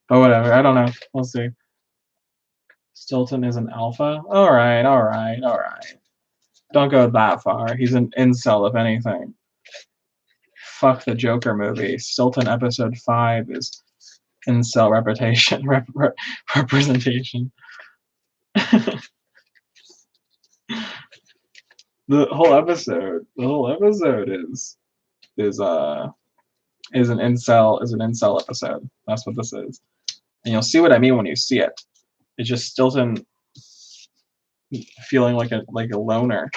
But whatever, I don't know. We'll see. Stilton is an alpha? Alright. Don't go that far. He's an incel, if anything. Fuck the Joker movie. Stilton episode 5 is incel representation. The whole episode is an incel episode. That's what this is. And you'll see what I mean when you see it. It's just Stilton feeling like a loner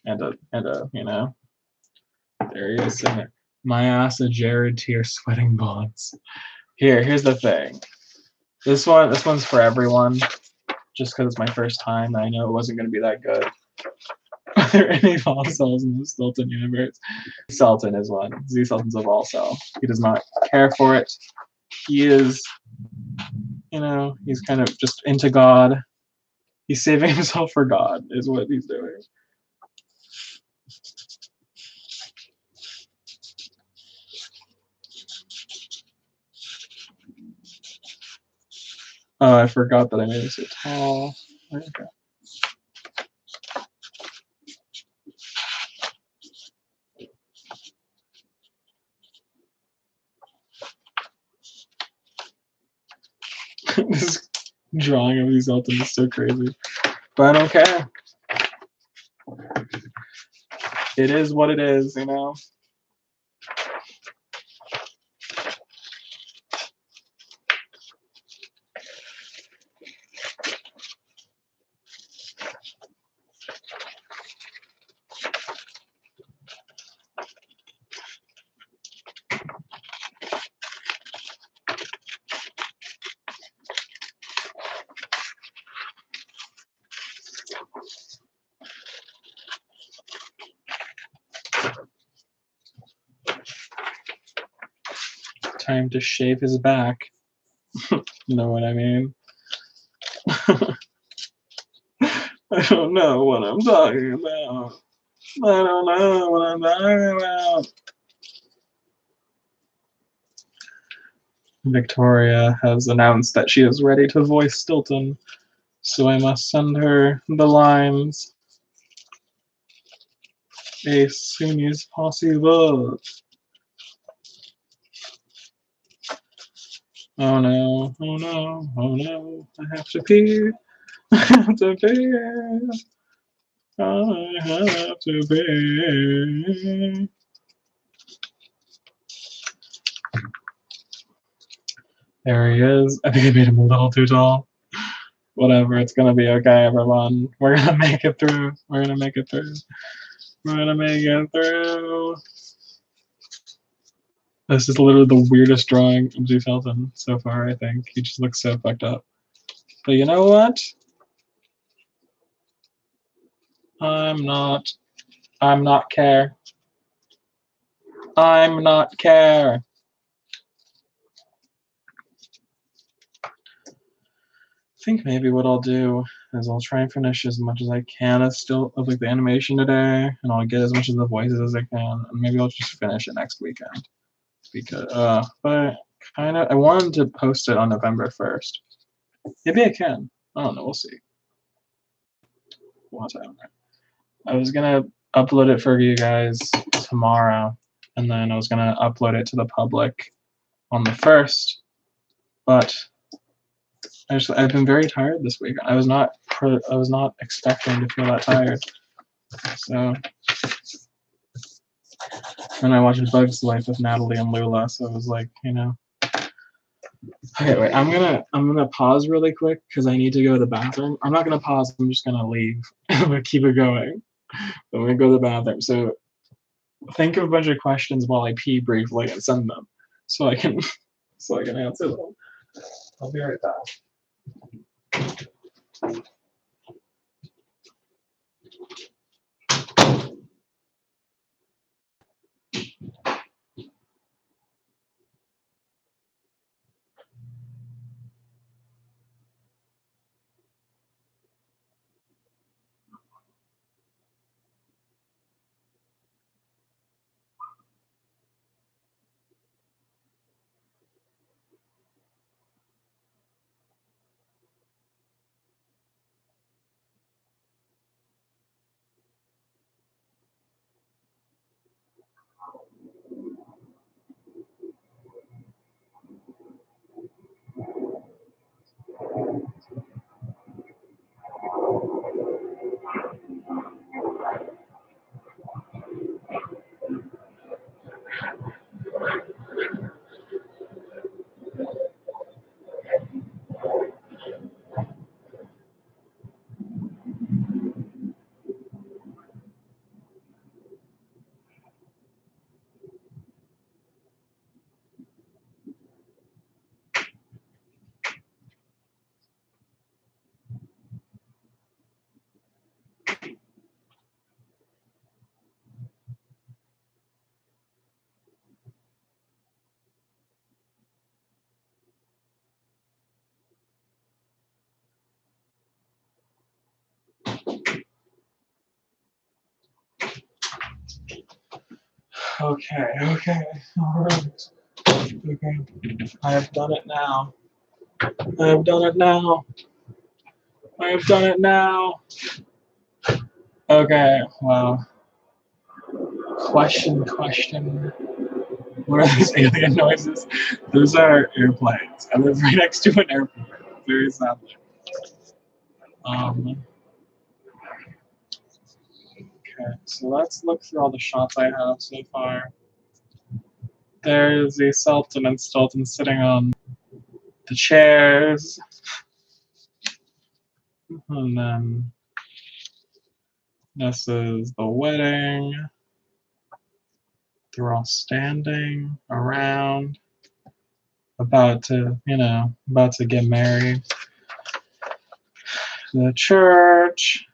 and a you know, There he is sitting there. My ass a Jared tier sweating bullets. Here's the thing. This one's for everyone. Just because it's my first time, I know it wasn't going to be that good. Are there any vol cells in the Stilton universe? Sultan is one. Z Sultan's a vol cell. He does not care for it. He is, he's kind of just into God. He's saving himself for God, is what he's doing. Oh, I forgot that I made it so tall. Okay. This drawing of these Sultan is so crazy. But I don't care. It is what it is, Time to shave his back. You know what I mean? I don't know what I'm talking about. I don't know what I'm talking about. Victoria has announced that she is ready to voice Stilton, so I must send her the lines as soon as possible. Oh no, oh no, oh no, I have to pee. I have to pee. I have to pee. There he is. I think I made him a little too tall. Whatever, it's gonna be okay, everyone. We're gonna make it through. We're gonna make it through. We're gonna make it through. This is literally the weirdest drawing of Z Felton so far, I think. He just looks so fucked up. But you know what? I'm not care. I'm not care. I think maybe what I'll do is I'll try and finish as much as I can of like the animation today, and I'll get as much of the voices as I can, and maybe I'll just finish it next weekend. Because but kind of I wanted to post it on November 1st. Maybe I can. I don't know. We'll see. I was gonna upload it for you guys tomorrow, and then I was gonna upload it to the public on the 1st, but I've been very tired this week. I was not expecting to feel that tired. So, and I watched Bug's Life with Natalie and Lula, so it was like, Okay, wait. I'm gonna pause really quick because I need to go to the bathroom. I'm not gonna pause. I'm just gonna leave. I'm gonna keep it going. I'm gonna go to the bathroom. So think of a bunch of questions while I pee briefly and send them, so I can answer them. I'll be right back. Okay. Alright. Okay. I have done it now. I have done it now. I have done it now. Okay, well. Question. What are these alien noises? Those are airplanes. I live right next to an airport, very sadly. Okay, so let's look through all the shots I have so far. There's a Sultan and Sultan sitting on the chairs. And then this is the wedding. They're all standing around, about to get married. The church,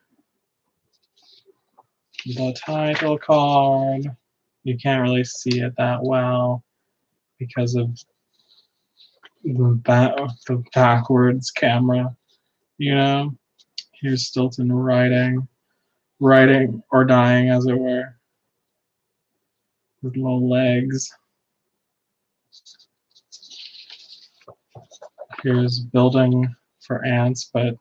the title card. You can't really see it that well because of the backwards camera. Here's Stilton writing or dying, as it were, with little legs. Here's building for ants, but a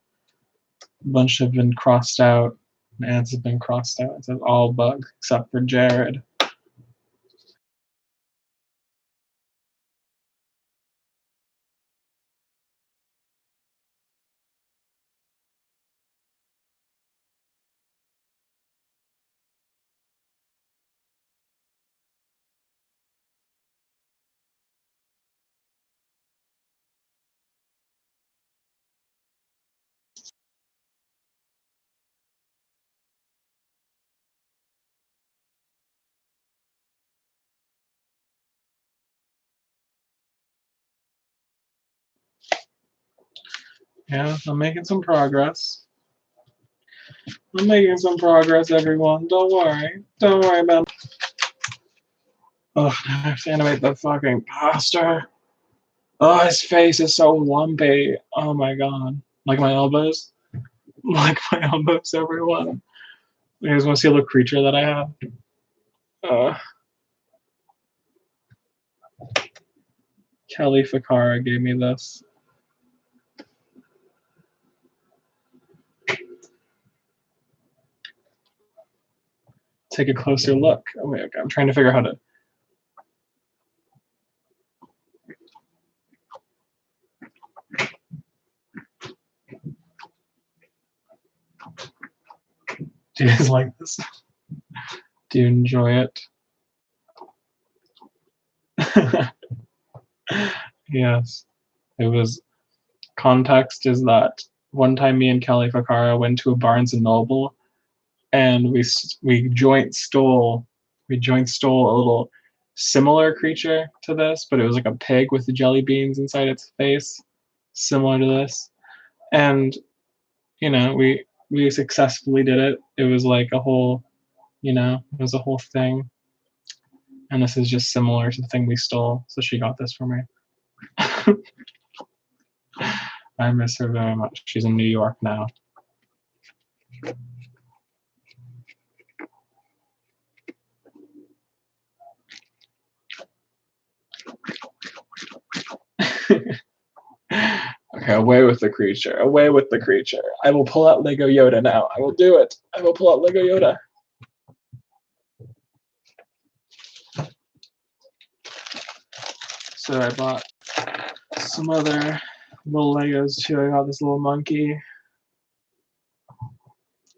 bunch have been crossed out. The ants have been crossed out. It says all bug except for Jared. Yeah, I'm making some progress. Everyone. Don't worry about it. Oh, I have to animate the fucking pastor. Oh, his face is so lumpy. Oh my god. Like my elbows. Like my elbows, everyone. You guys want to see a little creature that I have? Kelly Ficarra gave me this. Take a closer look. Oh, wait, okay. I'm trying to figure out how to. Do you guys like this? Do you enjoy it? Yes. It was. Context is that one time me and Kelly Ficarra went to a Barnes and Noble, and we joint stole a little similar creature to this, but it was like a pig with the jelly beans inside its face, similar to this. And we successfully did it. It was like a whole, it was a whole thing. And this is just similar to the thing we stole. So she got this for me. I miss her very much. She's in New York now. Okay, away with the creature. Away with the creature. I will pull out Lego Yoda now. I will do it. I will pull out Lego Yoda. So I bought some other little Legos too. I got this little monkey.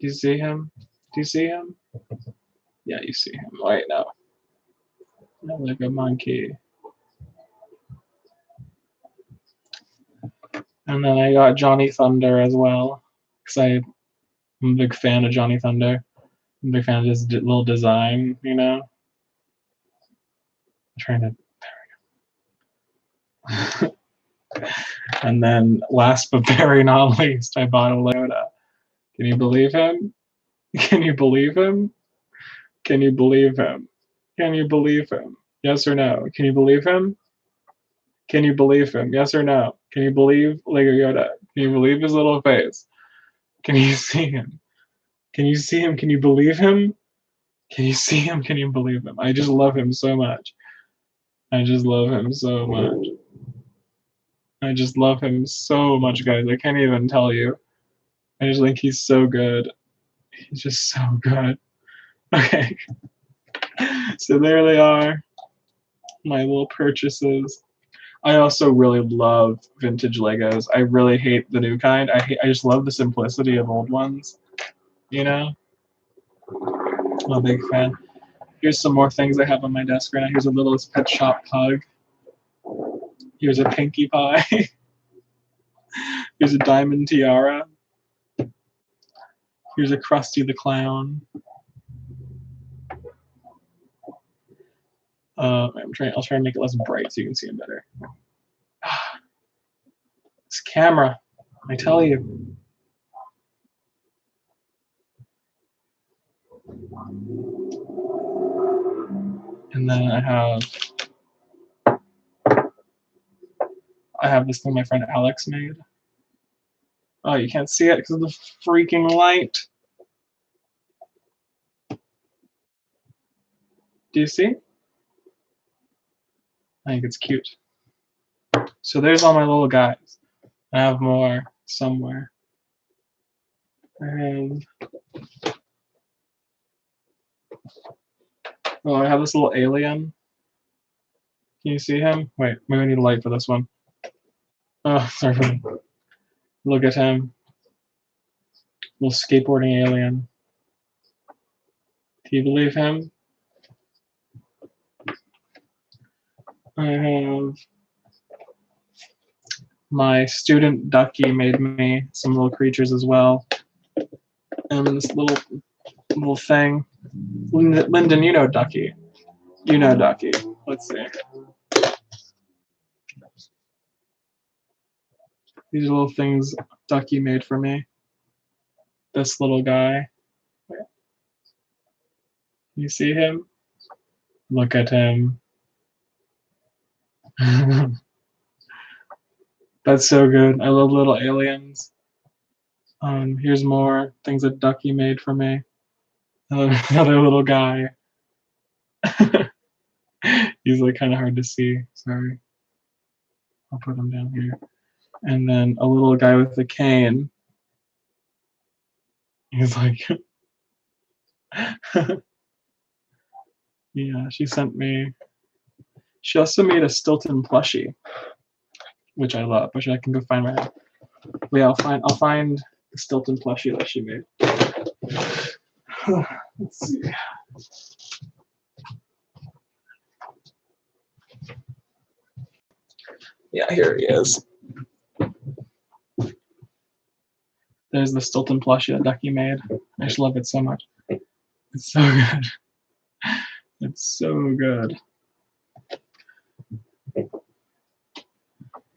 Do you see him? Yeah, you see him. Wait, no. No Lego monkey. And then I got Johnny Thunder as well, because I'm a big fan of Johnny Thunder. I'm a big fan of his little design, I'm trying to. There we go. And then, last but very not least, I bought a Yoda. Can you believe him? Can you believe him? Can you believe him? Can you believe him? Yes or no? Can you believe him? Can you believe him? Yes or no? Can you believe Lego Yoda? Can you believe his little face? Can you see him? Can you see him? Can you believe him? Can you see him? Can you believe him? I just love him so much. I just love him so much. I just love him so much, guys. I can't even tell you. I just think he's so good. He's just so good. Okay. So there they are. My little purchases. I also really love vintage Legos. I really hate the new kind. I just love the simplicity of old ones. You know? I'm a big fan. Here's some more things I have on my desk right now. Here's a little pet shop pug. Here's a Pinkie Pie. Here's a diamond tiara. Here's a Krusty the Clown. I'll try to make it less bright so you can see him better. This camera, I tell you. And then I have this thing my friend Alex made. Oh, you can't see it because of the freaking light. Do you see? I think it's cute. So there's all my little guys. I have more somewhere. And oh, I have this little alien. Can you see him? Wait, maybe I need a light for this one. Oh, sorry. Look at him. Little skateboarding alien. Do you believe him? I have my student Ducky made me some little creatures as well. And this little thing. Lyndon, you know Ducky. You know Ducky. Let's see. These little things Ducky made for me. This little guy. You see him? Look at him. That's so good. I love little aliens. Here's more things that Ducky made for me. Another little guy. He's like kind of hard to see. Sorry. I'll put him down here. And then a little guy with a cane. He's like, yeah, she sent me. She also made a Stilton plushie, which I love, which I can go find right now. But yeah, I'll find the Stilton plushie that she made. Let's see. Yeah, here he is. There's the Stilton plushie that Ducky made. I just love it so much. It's so good. It's so good.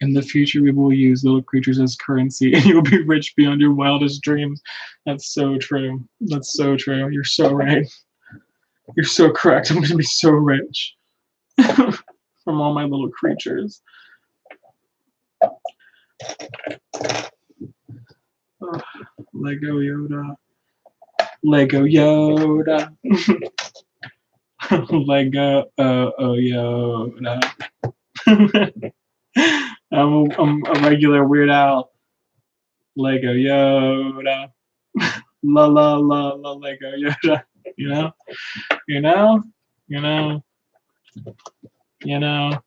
In the future, we will use little creatures as currency, and you'll be rich beyond your wildest dreams. That's so true. That's so true. You're so right. You're so correct. I'm going to be so rich from all my little creatures. Oh, Lego Yoda. Lego Yoda. Lego Yoda. I'm a regular Weird Al. Lego Yoda. La la la la Lego Yoda. You know? You know? You know? You know?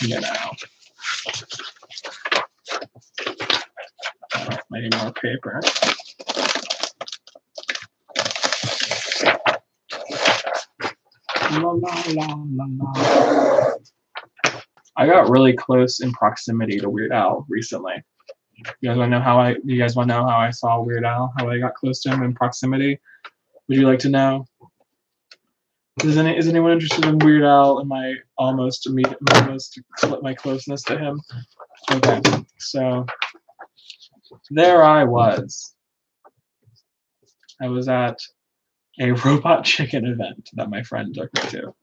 You know. I need more paper. La, la, la, la, la. I got really close in proximity to Weird Al recently. You guys want to know how I saw Weird Al? How I got close to him in proximity? Would you like to know? Is anyone interested in Weird Al and my my closeness to him? Okay, so there I was. I was at a Robot Chicken event that my friend took me to.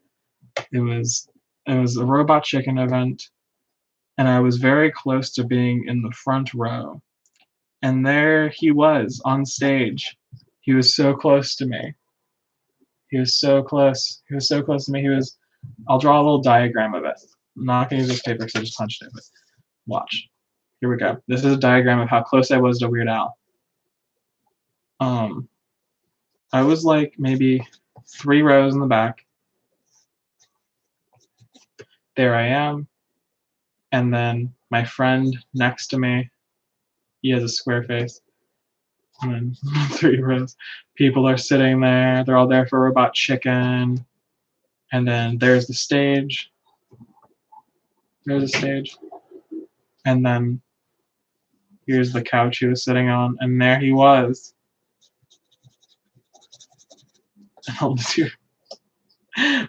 It was a Robot Chicken event, and I was very close to being in the front row. And there he was on stage. He was so close to me. He was so close. He was so close to me. I'll draw a little diagram of it. I'm not going to use this paper because I just punched it, but watch. Here we go. This is a diagram of how close I was to Weird Al. I was like maybe 3 rows in the back. There I am. And then my friend next to me, he has a square face. And then 3 rows. People are sitting there. They're all there for Robot Chicken. And then there's the stage. There's the stage. And then here's the couch he was sitting on. And there he was.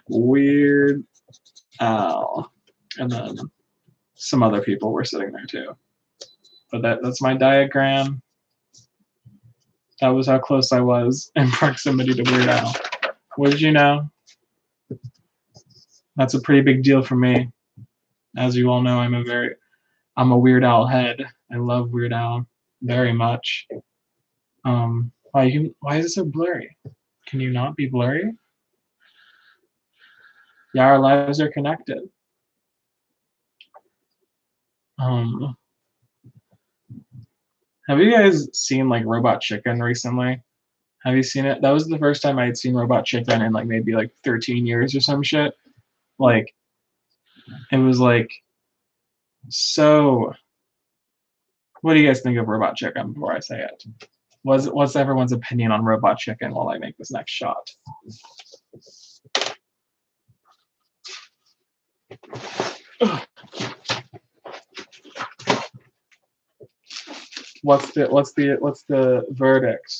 Weird Al. And then some other people were sitting there too. But that's my diagram. That was how close I was in proximity to Weird Al. What did you know? That's a pretty big deal for me. As you all know, I'm a Weird Al head. I love Weird Al very much. Why is it so blurry? Can you not be blurry? Yeah, our lives are connected. Have you guys seen like Robot Chicken recently? Have you seen it? That was the first time I had seen Robot Chicken in like maybe like 13 years or some shit. Like, it was like so. What do you guys think of Robot Chicken before I say it? What's everyone's opinion on Robot Chicken while I make this next shot? What's the verdict?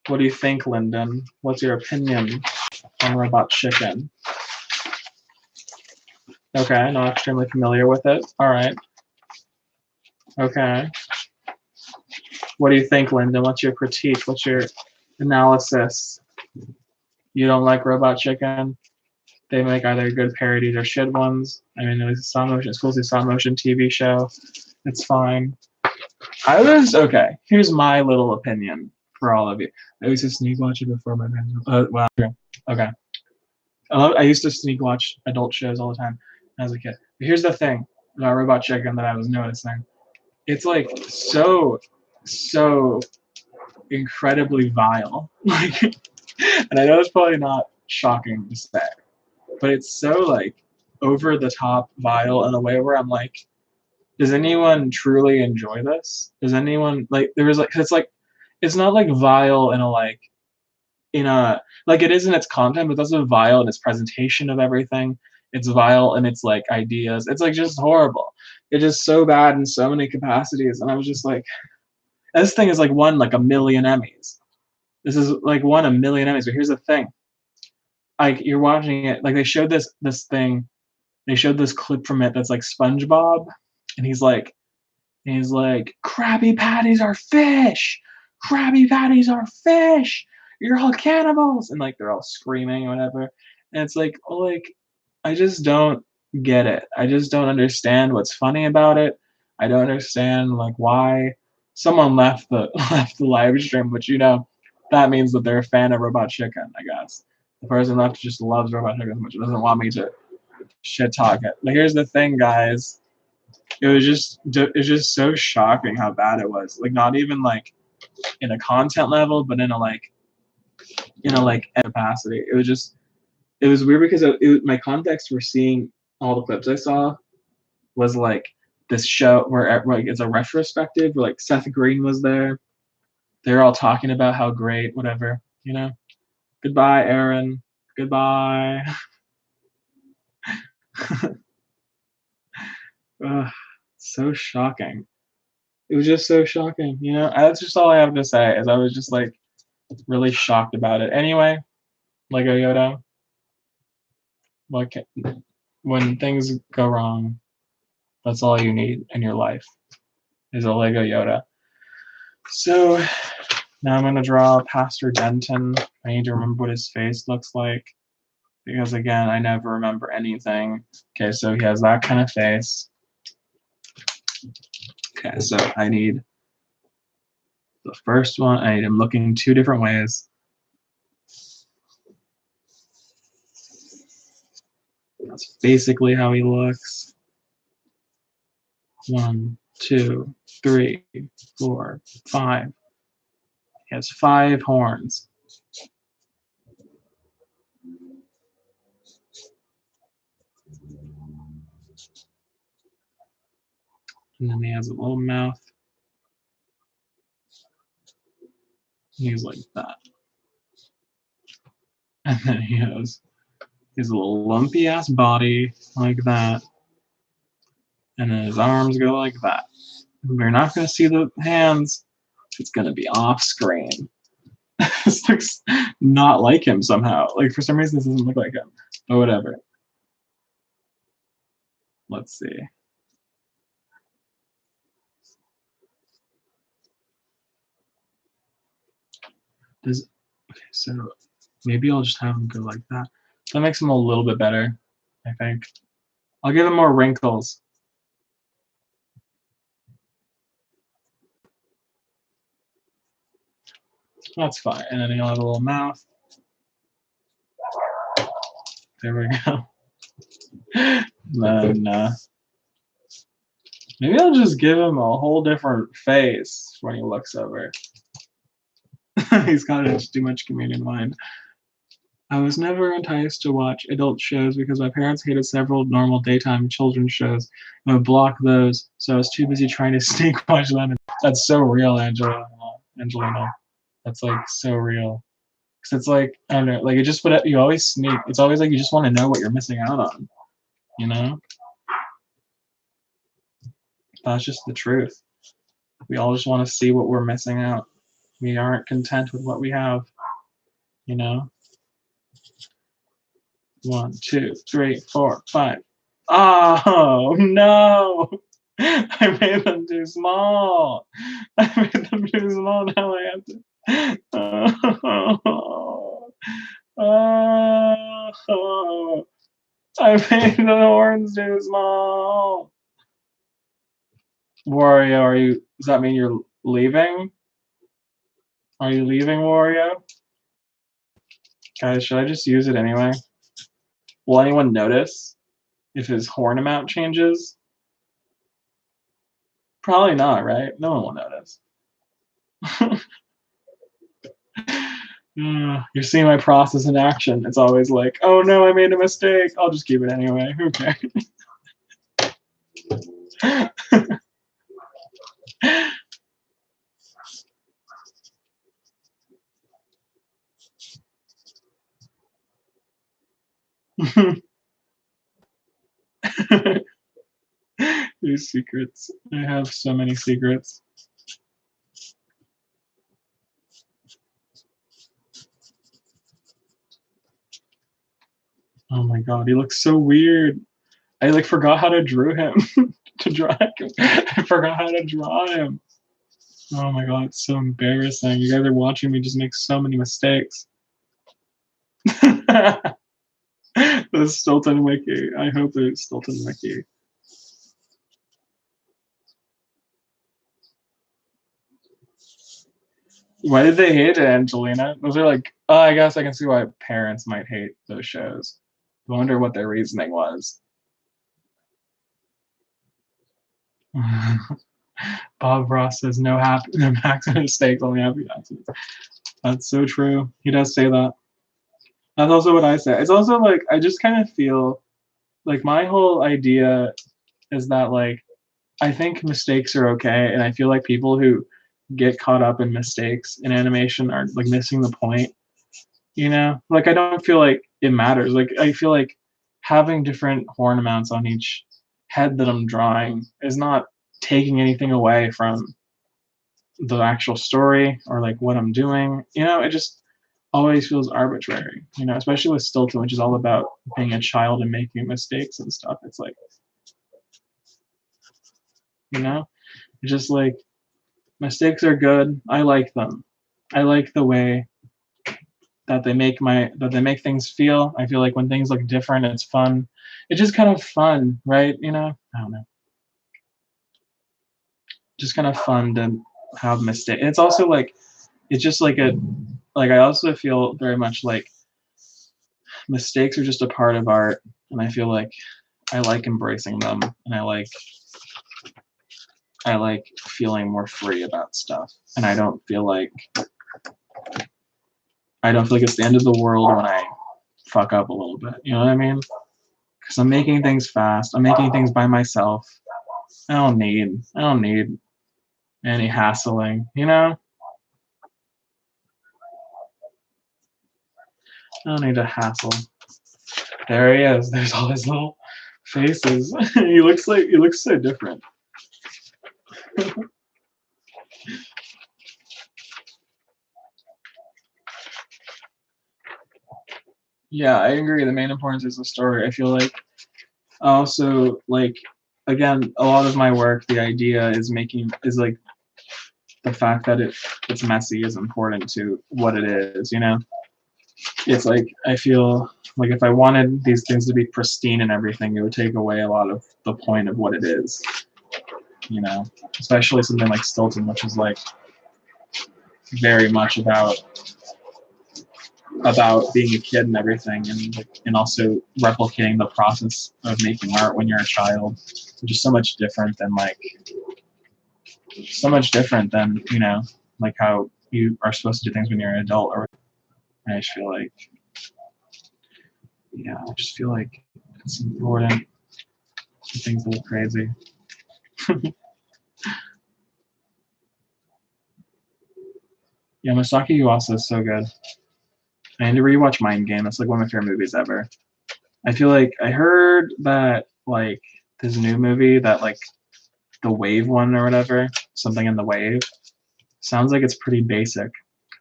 What do you think, Lyndon? What's your opinion on Robot Chicken? Okay, not extremely familiar with it. All right. Okay. What do you think, Lyndon? What's your critique? What's your analysis? You don't like Robot Chicken? They make either good parodies or shit ones. I mean, it was a stop motion, exclusive stop motion TV show. It's fine. Okay. Here's my little opinion for all of you. I used to sneak watch it before my parents. Wow. Okay. I used to sneak watch adult shows all the time as a kid. But here's the thing about Robot Chicken that I was noticing. It's like so incredibly vile. Like, and I know it's probably not shocking to say, but it's so like over the top vile in a way where I'm like, does anyone truly enjoy this? Does anyone like? There was like, 'cause it's like, it's not like vile in a like, like it is in its content, but it's also vile in its presentation of everything. It's vile in its like ideas. It's like just horrible. It's just so bad in so many capacities, and I was just like, this thing is like won like 1,000,000 Emmys. This is like won 1,000,000 Emmys. But here's the thing. Like you're watching it, like they showed this thing, they showed this clip from it that's like SpongeBob, and he's like, Krabby Patties are fish, Krabby Patties are fish, you're all cannibals, and like they're all screaming or whatever, and it's like, I just don't get it. I just don't understand what's funny about it. I don't understand like why someone left the live stream, which that means that they're a fan of Robot Chicken, I guess. The person left just loves Robot Chicken so much. It doesn't want me to shit talk it. But here's the thing, guys. It was just so shocking how bad it was. Like not even like in a content level, but in a like capacity. It was weird because my context for seeing all the clips I saw was like this show where like it's a retrospective where like Seth Green was there. They're all talking about how great, whatever, Goodbye, Aaron. Goodbye. So shocking. It was just so shocking, That's just all I have to say. Is I was just like really shocked about it. Anyway, Lego Yoda. When things go wrong, that's all you need in your life is a Lego Yoda. So now I'm gonna draw Pastor Denton. I need to remember what his face looks like because again, I never remember anything. Okay, so he has that kind of face. Okay, so I need The first one, I'm looking 2 different ways. That's basically how he looks. 1, 2, 3, 4, 5. He has 5 horns. And then he has a little mouth. He's like that. And then he has his little lumpy ass body like that. And then his arms go like that. We're not going to see the hands. It's going to be off screen. This looks not like him somehow. Like, for some reason, this doesn't look like him. But whatever. Let's see. Okay, so maybe I'll just have him go like that. That makes him a little bit better, I think. I'll give him more wrinkles. That's fine. And then he'll have a little mouth. There we go. And then maybe I'll just give him a whole different face when he looks over. He's got too much comedian mind. I was never enticed to watch adult shows because my parents hated several normal daytime children's shows and would block those, so I was too busy trying to sneak watch them. That's so real, Angelina. That's like so real. Cause it's like, I don't know, like it just you always sneak. It's always like you just want to know what you're missing out on, you know? That's just the truth. We all just want to see what we're missing out. We aren't content with what we have, you know? 1, 2, 3, 4, 5. Oh no! I made them too small. I made them too small. Now I have to. Oh, I made the horns too small. Wario, does that mean you're leaving? Are you leaving, Wario? Guys, should I just use it anyway? Will anyone notice if his horn amount changes? Probably not, right? No one will notice. You're seeing my process in action. It's always like, oh no, I made a mistake. I'll just keep it anyway. Who cares? These secrets. I have so many secrets. Oh my god, he looks so weird. I like forgot how to draw him. I forgot how to draw him. Oh my god, it's so embarrassing. You guys are watching me just make so many mistakes. The Stilton Wiki. I hope it's Stilton Wiki. Why did they hate it, Angelina? Those are like, oh, I guess I can see why parents might hate those shows. I wonder what their reasoning was. Bob Ross says no maximum mistakes, only happy accidents. That's so true. He does say that. That's also what I say. It's also like I just kind of feel like my whole idea is that like I think mistakes are okay, and I feel like people who get caught up in mistakes in animation are like missing the point. You know, like I don't feel like it matters. Like I feel like having different horn amounts on each head that I'm drawing is not taking anything away from the actual story or like what I'm doing. You know, it just always feels arbitrary. You know, especially with Stilton, which is all about being a child and making mistakes and stuff. It's like, you know, it's just like mistakes are good. I like them. I like the way that they make things feel. I feel like when things look different, it's fun. It's just kind of fun, right? You know, I don't know. Just kind of fun to have mistakes. It's also like it's just like I also feel very much like mistakes are just a part of art, and I feel like I like embracing them, and I like feeling more free about stuff, and I don't feel like it's the end of the world when I fuck up a little bit. You know what I mean? Because I'm making things fast. I'm making things by myself. I don't need any hassling. You know? I don't need a hassle. There he is. There's all his little faces. he looks so different. Yeah, I agree. The main importance is the story. I feel like also like again, a lot of my work, the idea is like the fact that it's messy is important to what it is, you know? It's like I feel like if I wanted these things to be pristine and everything, it would take away a lot of the point of what it is. You know? Especially something like Stilton, which is like very much about being a kid and everything, and also replicating the process of making art when you're a child, which is so much different than you know, like how you are supposed to do things when you're an adult. Or I just feel like, yeah, I just feel like it's important. Things a little crazy. Yeah, Masaki Yuasa is so good. I need to rewatch Mind Game. It's like one of my favorite movies ever. I feel like I heard that like this new movie that like the Wave one or whatever, something in the Wave, sounds like it's pretty basic,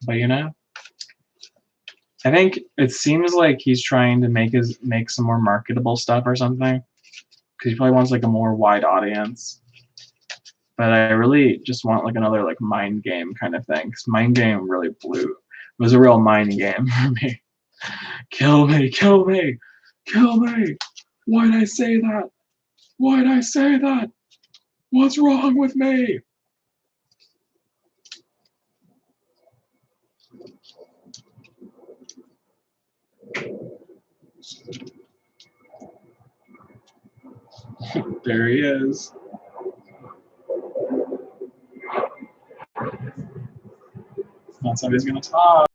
but you know, I think it seems like he's trying to make some more marketable stuff or something, because he probably wants like a more wide audience. But I really just want like another like Mind Game kind of thing, because Mind Game really blew. It was a real mind game for me. Kill me, kill me, kill me. Why'd I say that? Why'd I say that? What's wrong with me? There he is. That's how he's gonna talk.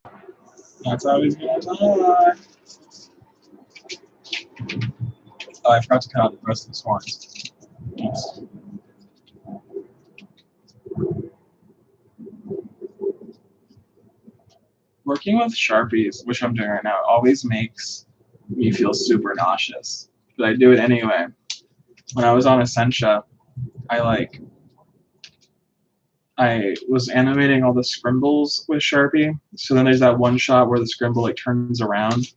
That's how he's gonna talk. Oh, I forgot to cut out the rest of the horns. Yes. Working with Sharpies, which I'm doing right now, always makes me feel super nauseous. But I do it anyway. When I was on Essentia, I was animating all the scribbles with Sharpie. So then there's that one shot where the scribble like turns around,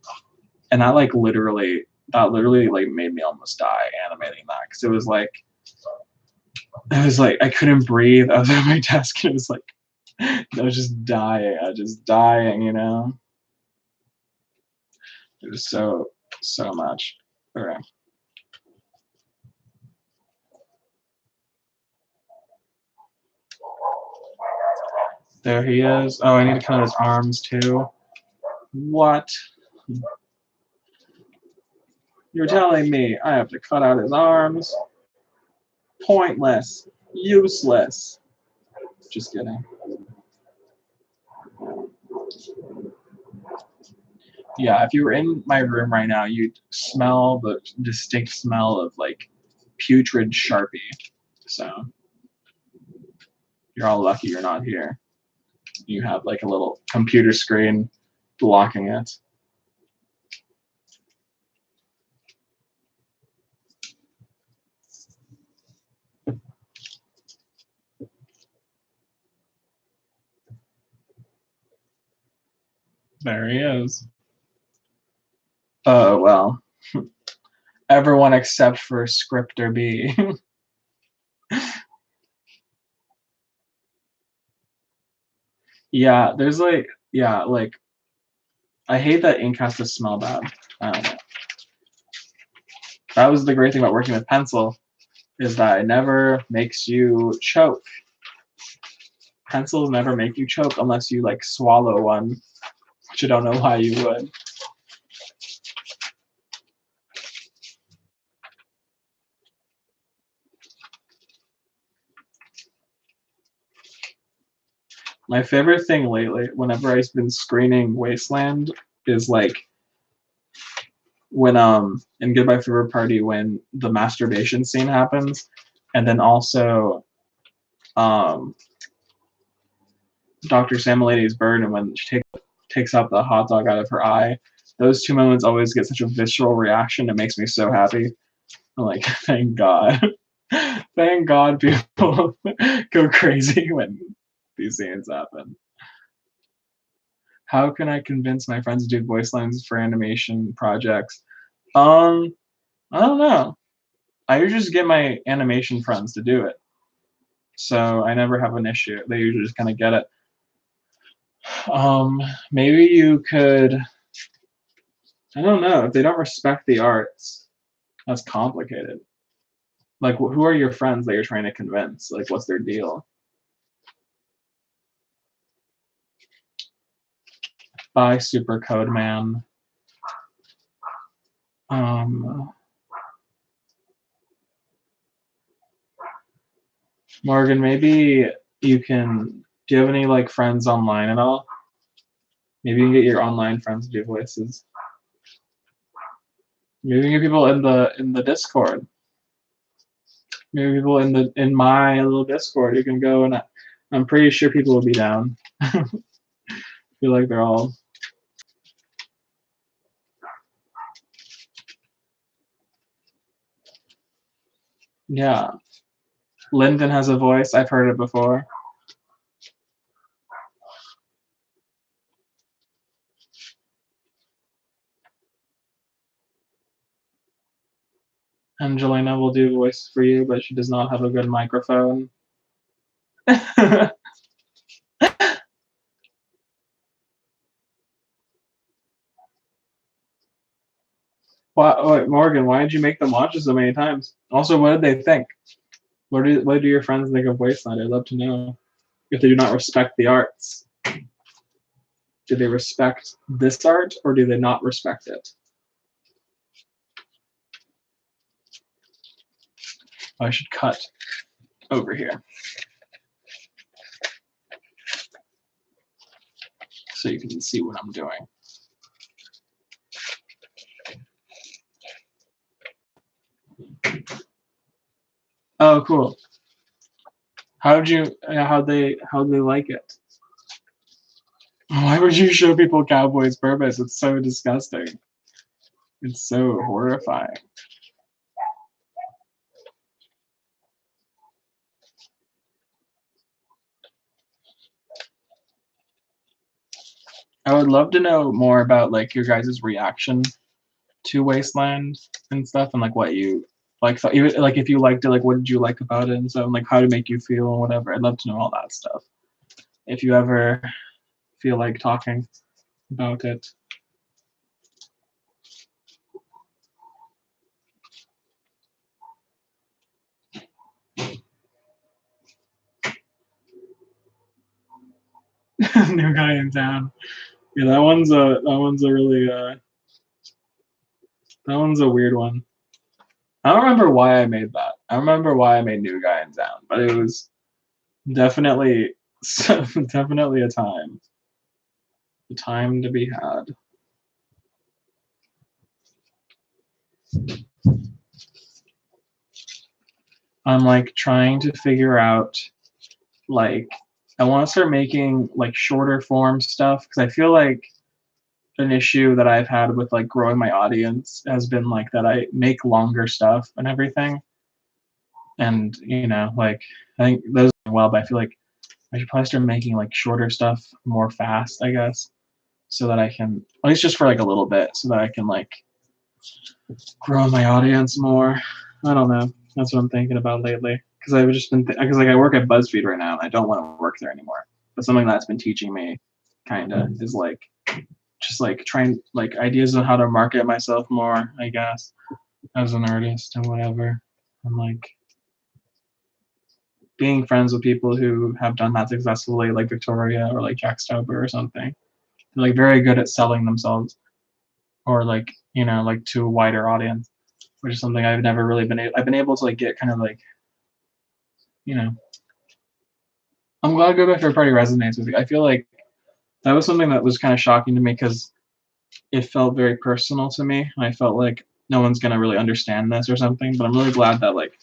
and that literally like made me almost die animating that, because it was like I couldn't breathe. I was at my desk and it was like I was just dying. You know. It was so much. Okay. There he is. Oh, I need to cut his arms too. What? You're telling me I have to cut out his arms? Pointless. Useless. Just kidding. Yeah, if you were in my room right now, you'd smell the distinct smell of like putrid Sharpie. So you're all lucky you're not here. You have like a little computer screen blocking it. There he is. Oh, well. Everyone except for Scripter B. Yeah, there's like, yeah, like, I hate that ink has to smell bad. I don't know. That was the great thing about working with pencil, is that it never makes you choke. Pencils never make you choke unless you like swallow one, which I don't know why you would. My favorite thing lately, whenever I've been screening Wasteland, is like when in Goodbye Fever Party when the masturbation scene happens, and then also Dr. Samilady's burden when she takes out the hot dog out of her eye. Those two moments always get such a visceral reaction. It makes me so happy. I'm like, thank God. Thank God people go crazy when these scenes happen. How can I convince my friends to do voice lines for animation projects? I don't know. I usually just get my animation friends to do it. So I never have an issue. They usually just kind of get it. Maybe you could, I don't know, if they don't respect the arts, that's complicated. Like, who are your friends that you're trying to convince? Like, what's their deal? Bye, Super Code Man. Morgan, maybe you can, do you have any like friends online at all? Maybe you can get your online friends to do voices. Maybe you can get people in the Discord. Maybe people in my little Discord. You can go, and I'm pretty sure people will be down. I feel like they're all. Yeah. Lyndon has a voice. I've heard it before. Angelina will do voice for you, but she does not have a good microphone. Wait, Morgan, why did you make them watch it so many times? Also, what did they think? What do your friends think of Wasteland? I'd love to know. If they do not respect the arts, do they respect this art or do they not respect it? I should cut over here so you can see what I'm doing. Oh, cool. How'd they like it? Why would you show people Cowboys Purpose? It's so disgusting. It's so horrifying. I would love to know more about like your guys' reaction to Wasteland and stuff, and like what you like. So even like if you liked it, like what did you like about it, and so like how to make you feel and whatever. I'd love to know all that stuff. If you ever feel like talking about it. New guy in town. Yeah, that one's a really that one's a weird one. I don't remember why I made that. I remember why I made New Guy in Town, but it was definitely definitely a time to be had. I'm like trying to figure out like I want to start making like shorter form stuff because I feel like an issue that I've had with like growing my audience has been like that I make longer stuff and everything. And you know, like I think those are well, but I feel like I should probably start making like shorter stuff more fast, I guess, so that I can at least just for like a little bit, so that I can like grow my audience more. I don't know. That's what I'm thinking about lately. Because I've just been because like I work at BuzzFeed right now, and I don't want to work there anymore. But something that's been teaching me, kind of, is like just like trying like ideas on how to market myself more, I guess, as an artist and whatever. I'm like being friends with people who have done that successfully, like Victoria or like Jack Stauber or something. They're like very good at selling themselves, or like, you know, like to a wider audience, which is something I've never really been able. I've been able to like get kind of like, you know. I'm glad Go Back to Your Party resonates with you. I feel like that was something that was kind of shocking to me because it felt very personal to me. And I felt like no one's gonna really understand this or something. But I'm really glad that like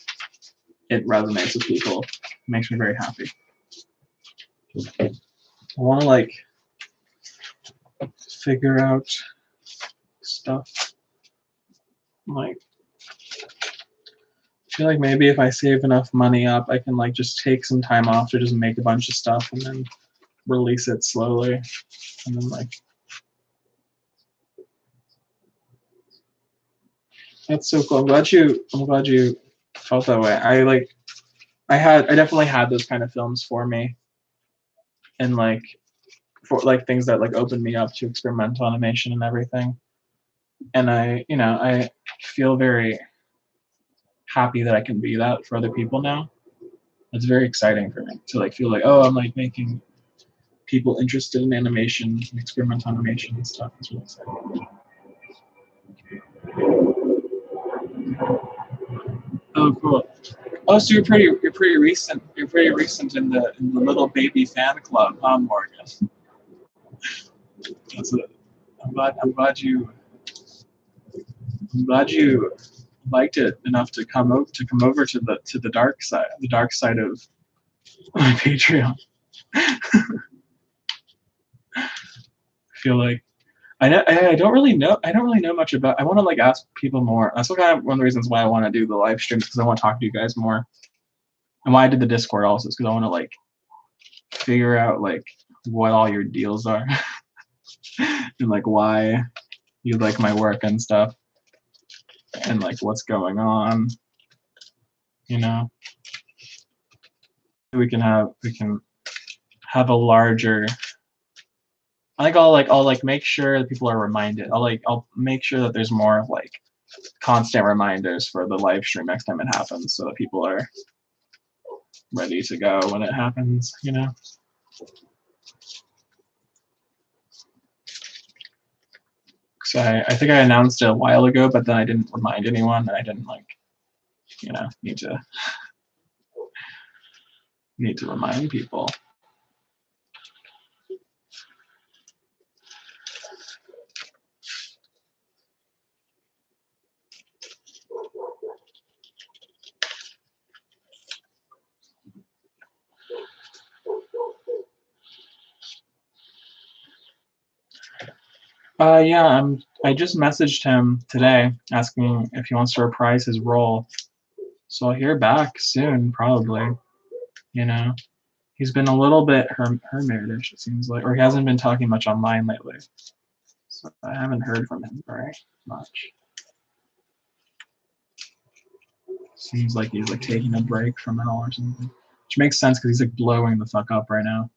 it resonates with people. It makes me very happy. I want to like figure out stuff. Like, I feel like maybe if I save enough money up, I can like just take some time off to just make a bunch of stuff and then release it slowly, and then like. That's so cool. I'm glad you felt that way. I definitely had those kind of films for me, and like for like things that like opened me up to experimental animation and everything. And I feel very happy that I can be that for other people now. It's very exciting for me to like feel like, oh, I'm like making people interested in animation and experimental animation and stuff. It's really exciting. Oh, cool. Oh, so you're pretty recent. You're pretty recent in the little baby fan club, huh, Morgan? I'm glad you liked it enough to come over to the dark side of my Patreon. I feel like I don't really know much about. I want to like ask people more. That's kind of one of the reasons why I want to do the live streams, because I want to talk to you guys more, and why I did the Discord also is because I want to like figure out like what all your deals are and like why you like my work and stuff, and like what's going on, you know. We can have a larger. I think I'll make sure that people are reminded. I'll make sure that there's more like constant reminders for the live stream next time it happens, so that people are ready to go when it happens, you know. So I think I announced it a while ago, but then I didn't remind anyone, and I didn't like, you know, need to remind people. Yeah, I just messaged him today asking if he wants to reprise his role. So I'll hear back soon, probably. You know, he's been a little bit hermitish, it seems like, or he hasn't been talking much online lately. So I haven't heard from him very much. Seems like he's like taking a break from it all or something, which makes sense because he's like blowing the fuck up right now.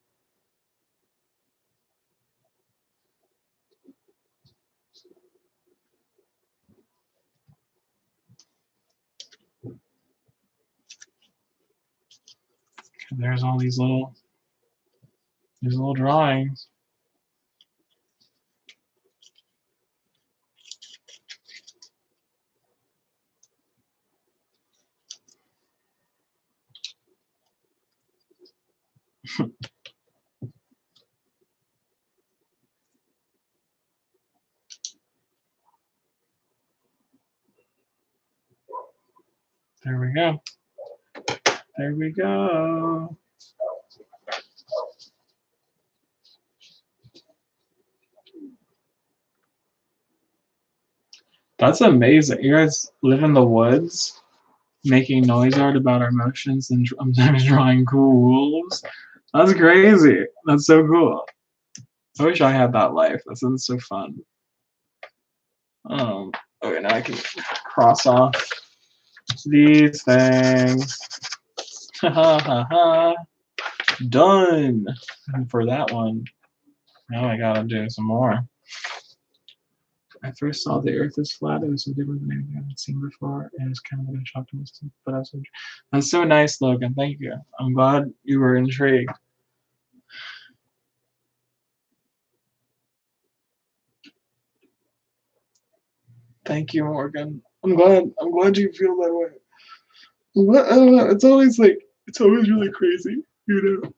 There's all these little drawings. There we go. There we go. That's amazing. You guys live in the woods, making noise art about our emotions and sometimes drawing cool wolves. That's crazy. That's so cool. I wish I had that life. That sounds so fun. Okay, now I can cross off these things. Ha ha ha ha. Done for that one. Now I gotta do some more. I first saw the Earth is flat. It was so different than anything I had seen before, and it's kind of been a shock to me. But I was so, that's so nice, Logan. Thank you. I'm glad you were intrigued. Thank you, Morgan. I'm glad you feel that way. I don't know. It's always really crazy, you know.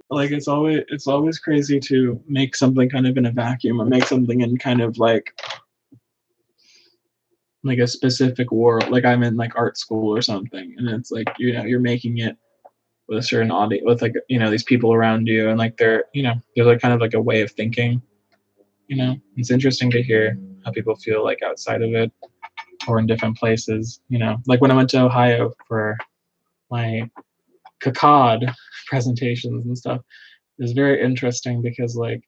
Like it's always crazy to make something kind of in a vacuum or make something in kind of like a specific world. Like I'm in like art school or something, and it's like, you know, you're making it with a certain audience, with like, you know, these people around you, and like they're, you know, there's like kind of like a way of thinking. You know, it's interesting to hear how people feel like outside of it or in different places. You know, like when I went to Ohio for my CACAD presentations and stuff, it was very interesting because like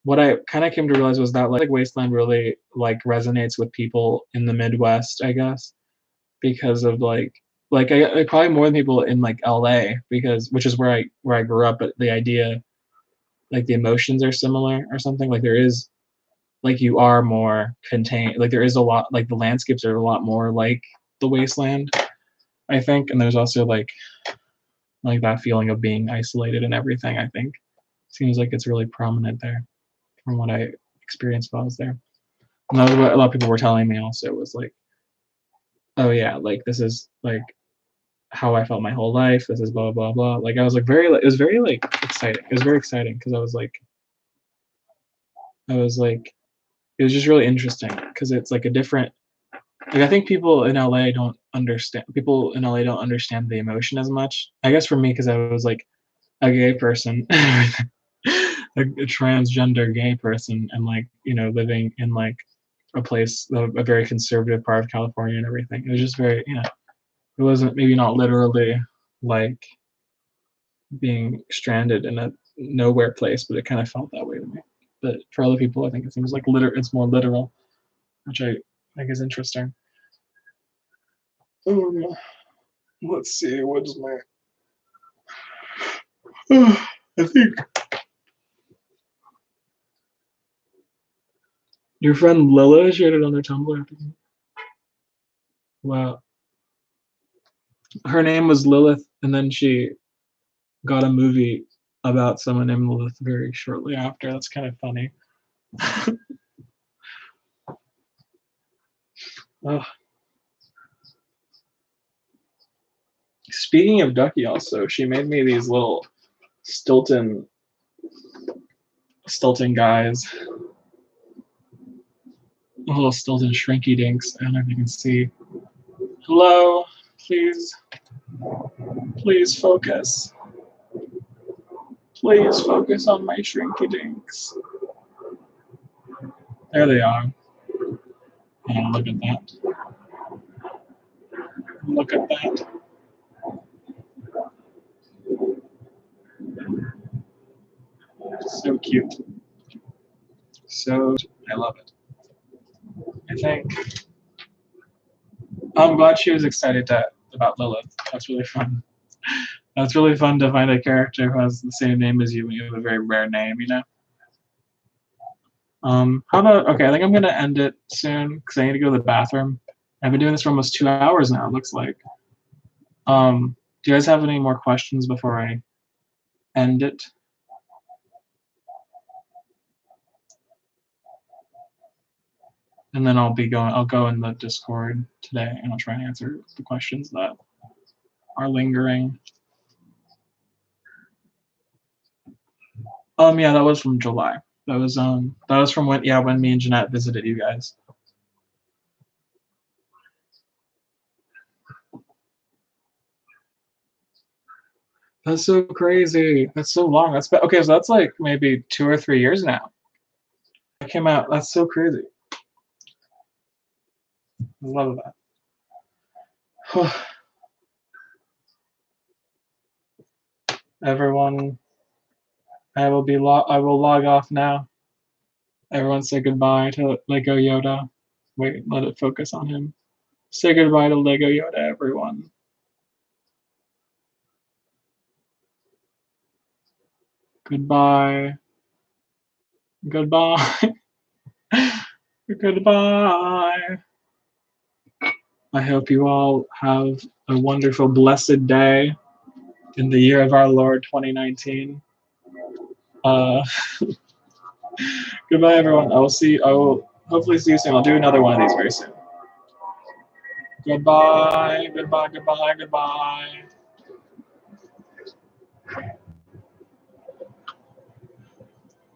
what I kind of came to realize was that like Wasteland really like resonates with people in the Midwest, I guess, because of like I probably more than people in like LA, because which is where I grew up, but the idea, like the emotions are similar or something. Like there is, like you are more contained, like there is a lot, like the landscapes are a lot more like the Wasteland, I think. And there's also like that feeling of being isolated and everything, I think. Seems like it's really prominent there from what I experienced while I was there. And that was what a lot of people were telling me also, was like, oh yeah, like this is like how I felt my whole life. This is blah blah blah. Like I was like it was very like exciting. It was very exciting because I was like, it was just really interesting because it's like a different, like I think people in LA don't understand the emotion as much. I guess for me, because I was like a gay person, a transgender gay person, and like, you know, living in like a place, a very conservative part of California and everything. It was just very, you know, it wasn't, maybe not literally like being stranded in a nowhere place, but it kind of felt that way to me. But for other people, I think it seems like it's more literal, which I think is interesting. Let's see, what is my I think your friend Lila shared it on their Tumblr. Wow. Her name was Lilith, and then she got a movie about someone named Lilith very shortly after. That's kind of funny. Oh. Speaking of Ducky, also, she made me these little Stilton guys. Little Stilton shrinky dinks. I don't know if you can see. Hello, please focus. Please focus on my shrinky dinks. There they are. Oh, look at that. Look at that. So cute. So, I love it. I think. I'm glad she was excited about Lilith. That's really fun. That's really fun to find a character who has the same name as you when you have a very rare name, you know? How about, okay, I think I'm gonna end it soon because I need to go to the bathroom. I've been doing this for almost 2 hours now, it looks like. Do you guys have any more questions before I end it? And then I'll go in the Discord today and I'll try and answer the questions that are lingering. Yeah, that was from July. That was from when me and Jeanette visited you guys. That's so crazy. That's so long. Okay, so that's like maybe 2 or 3 years now. It came out. That's so crazy. I love that. Everyone, I will log off now. Everyone say goodbye to Lego Yoda. Wait, let it focus on him. Say goodbye to Lego Yoda, everyone. Goodbye. Goodbye. Goodbye. I hope you all have a wonderful, blessed day in the year of our Lord 2019. Goodbye, everyone. I will hopefully see you soon. I'll do another one of these very soon. Goodbye. Goodbye. Goodbye. Goodbye.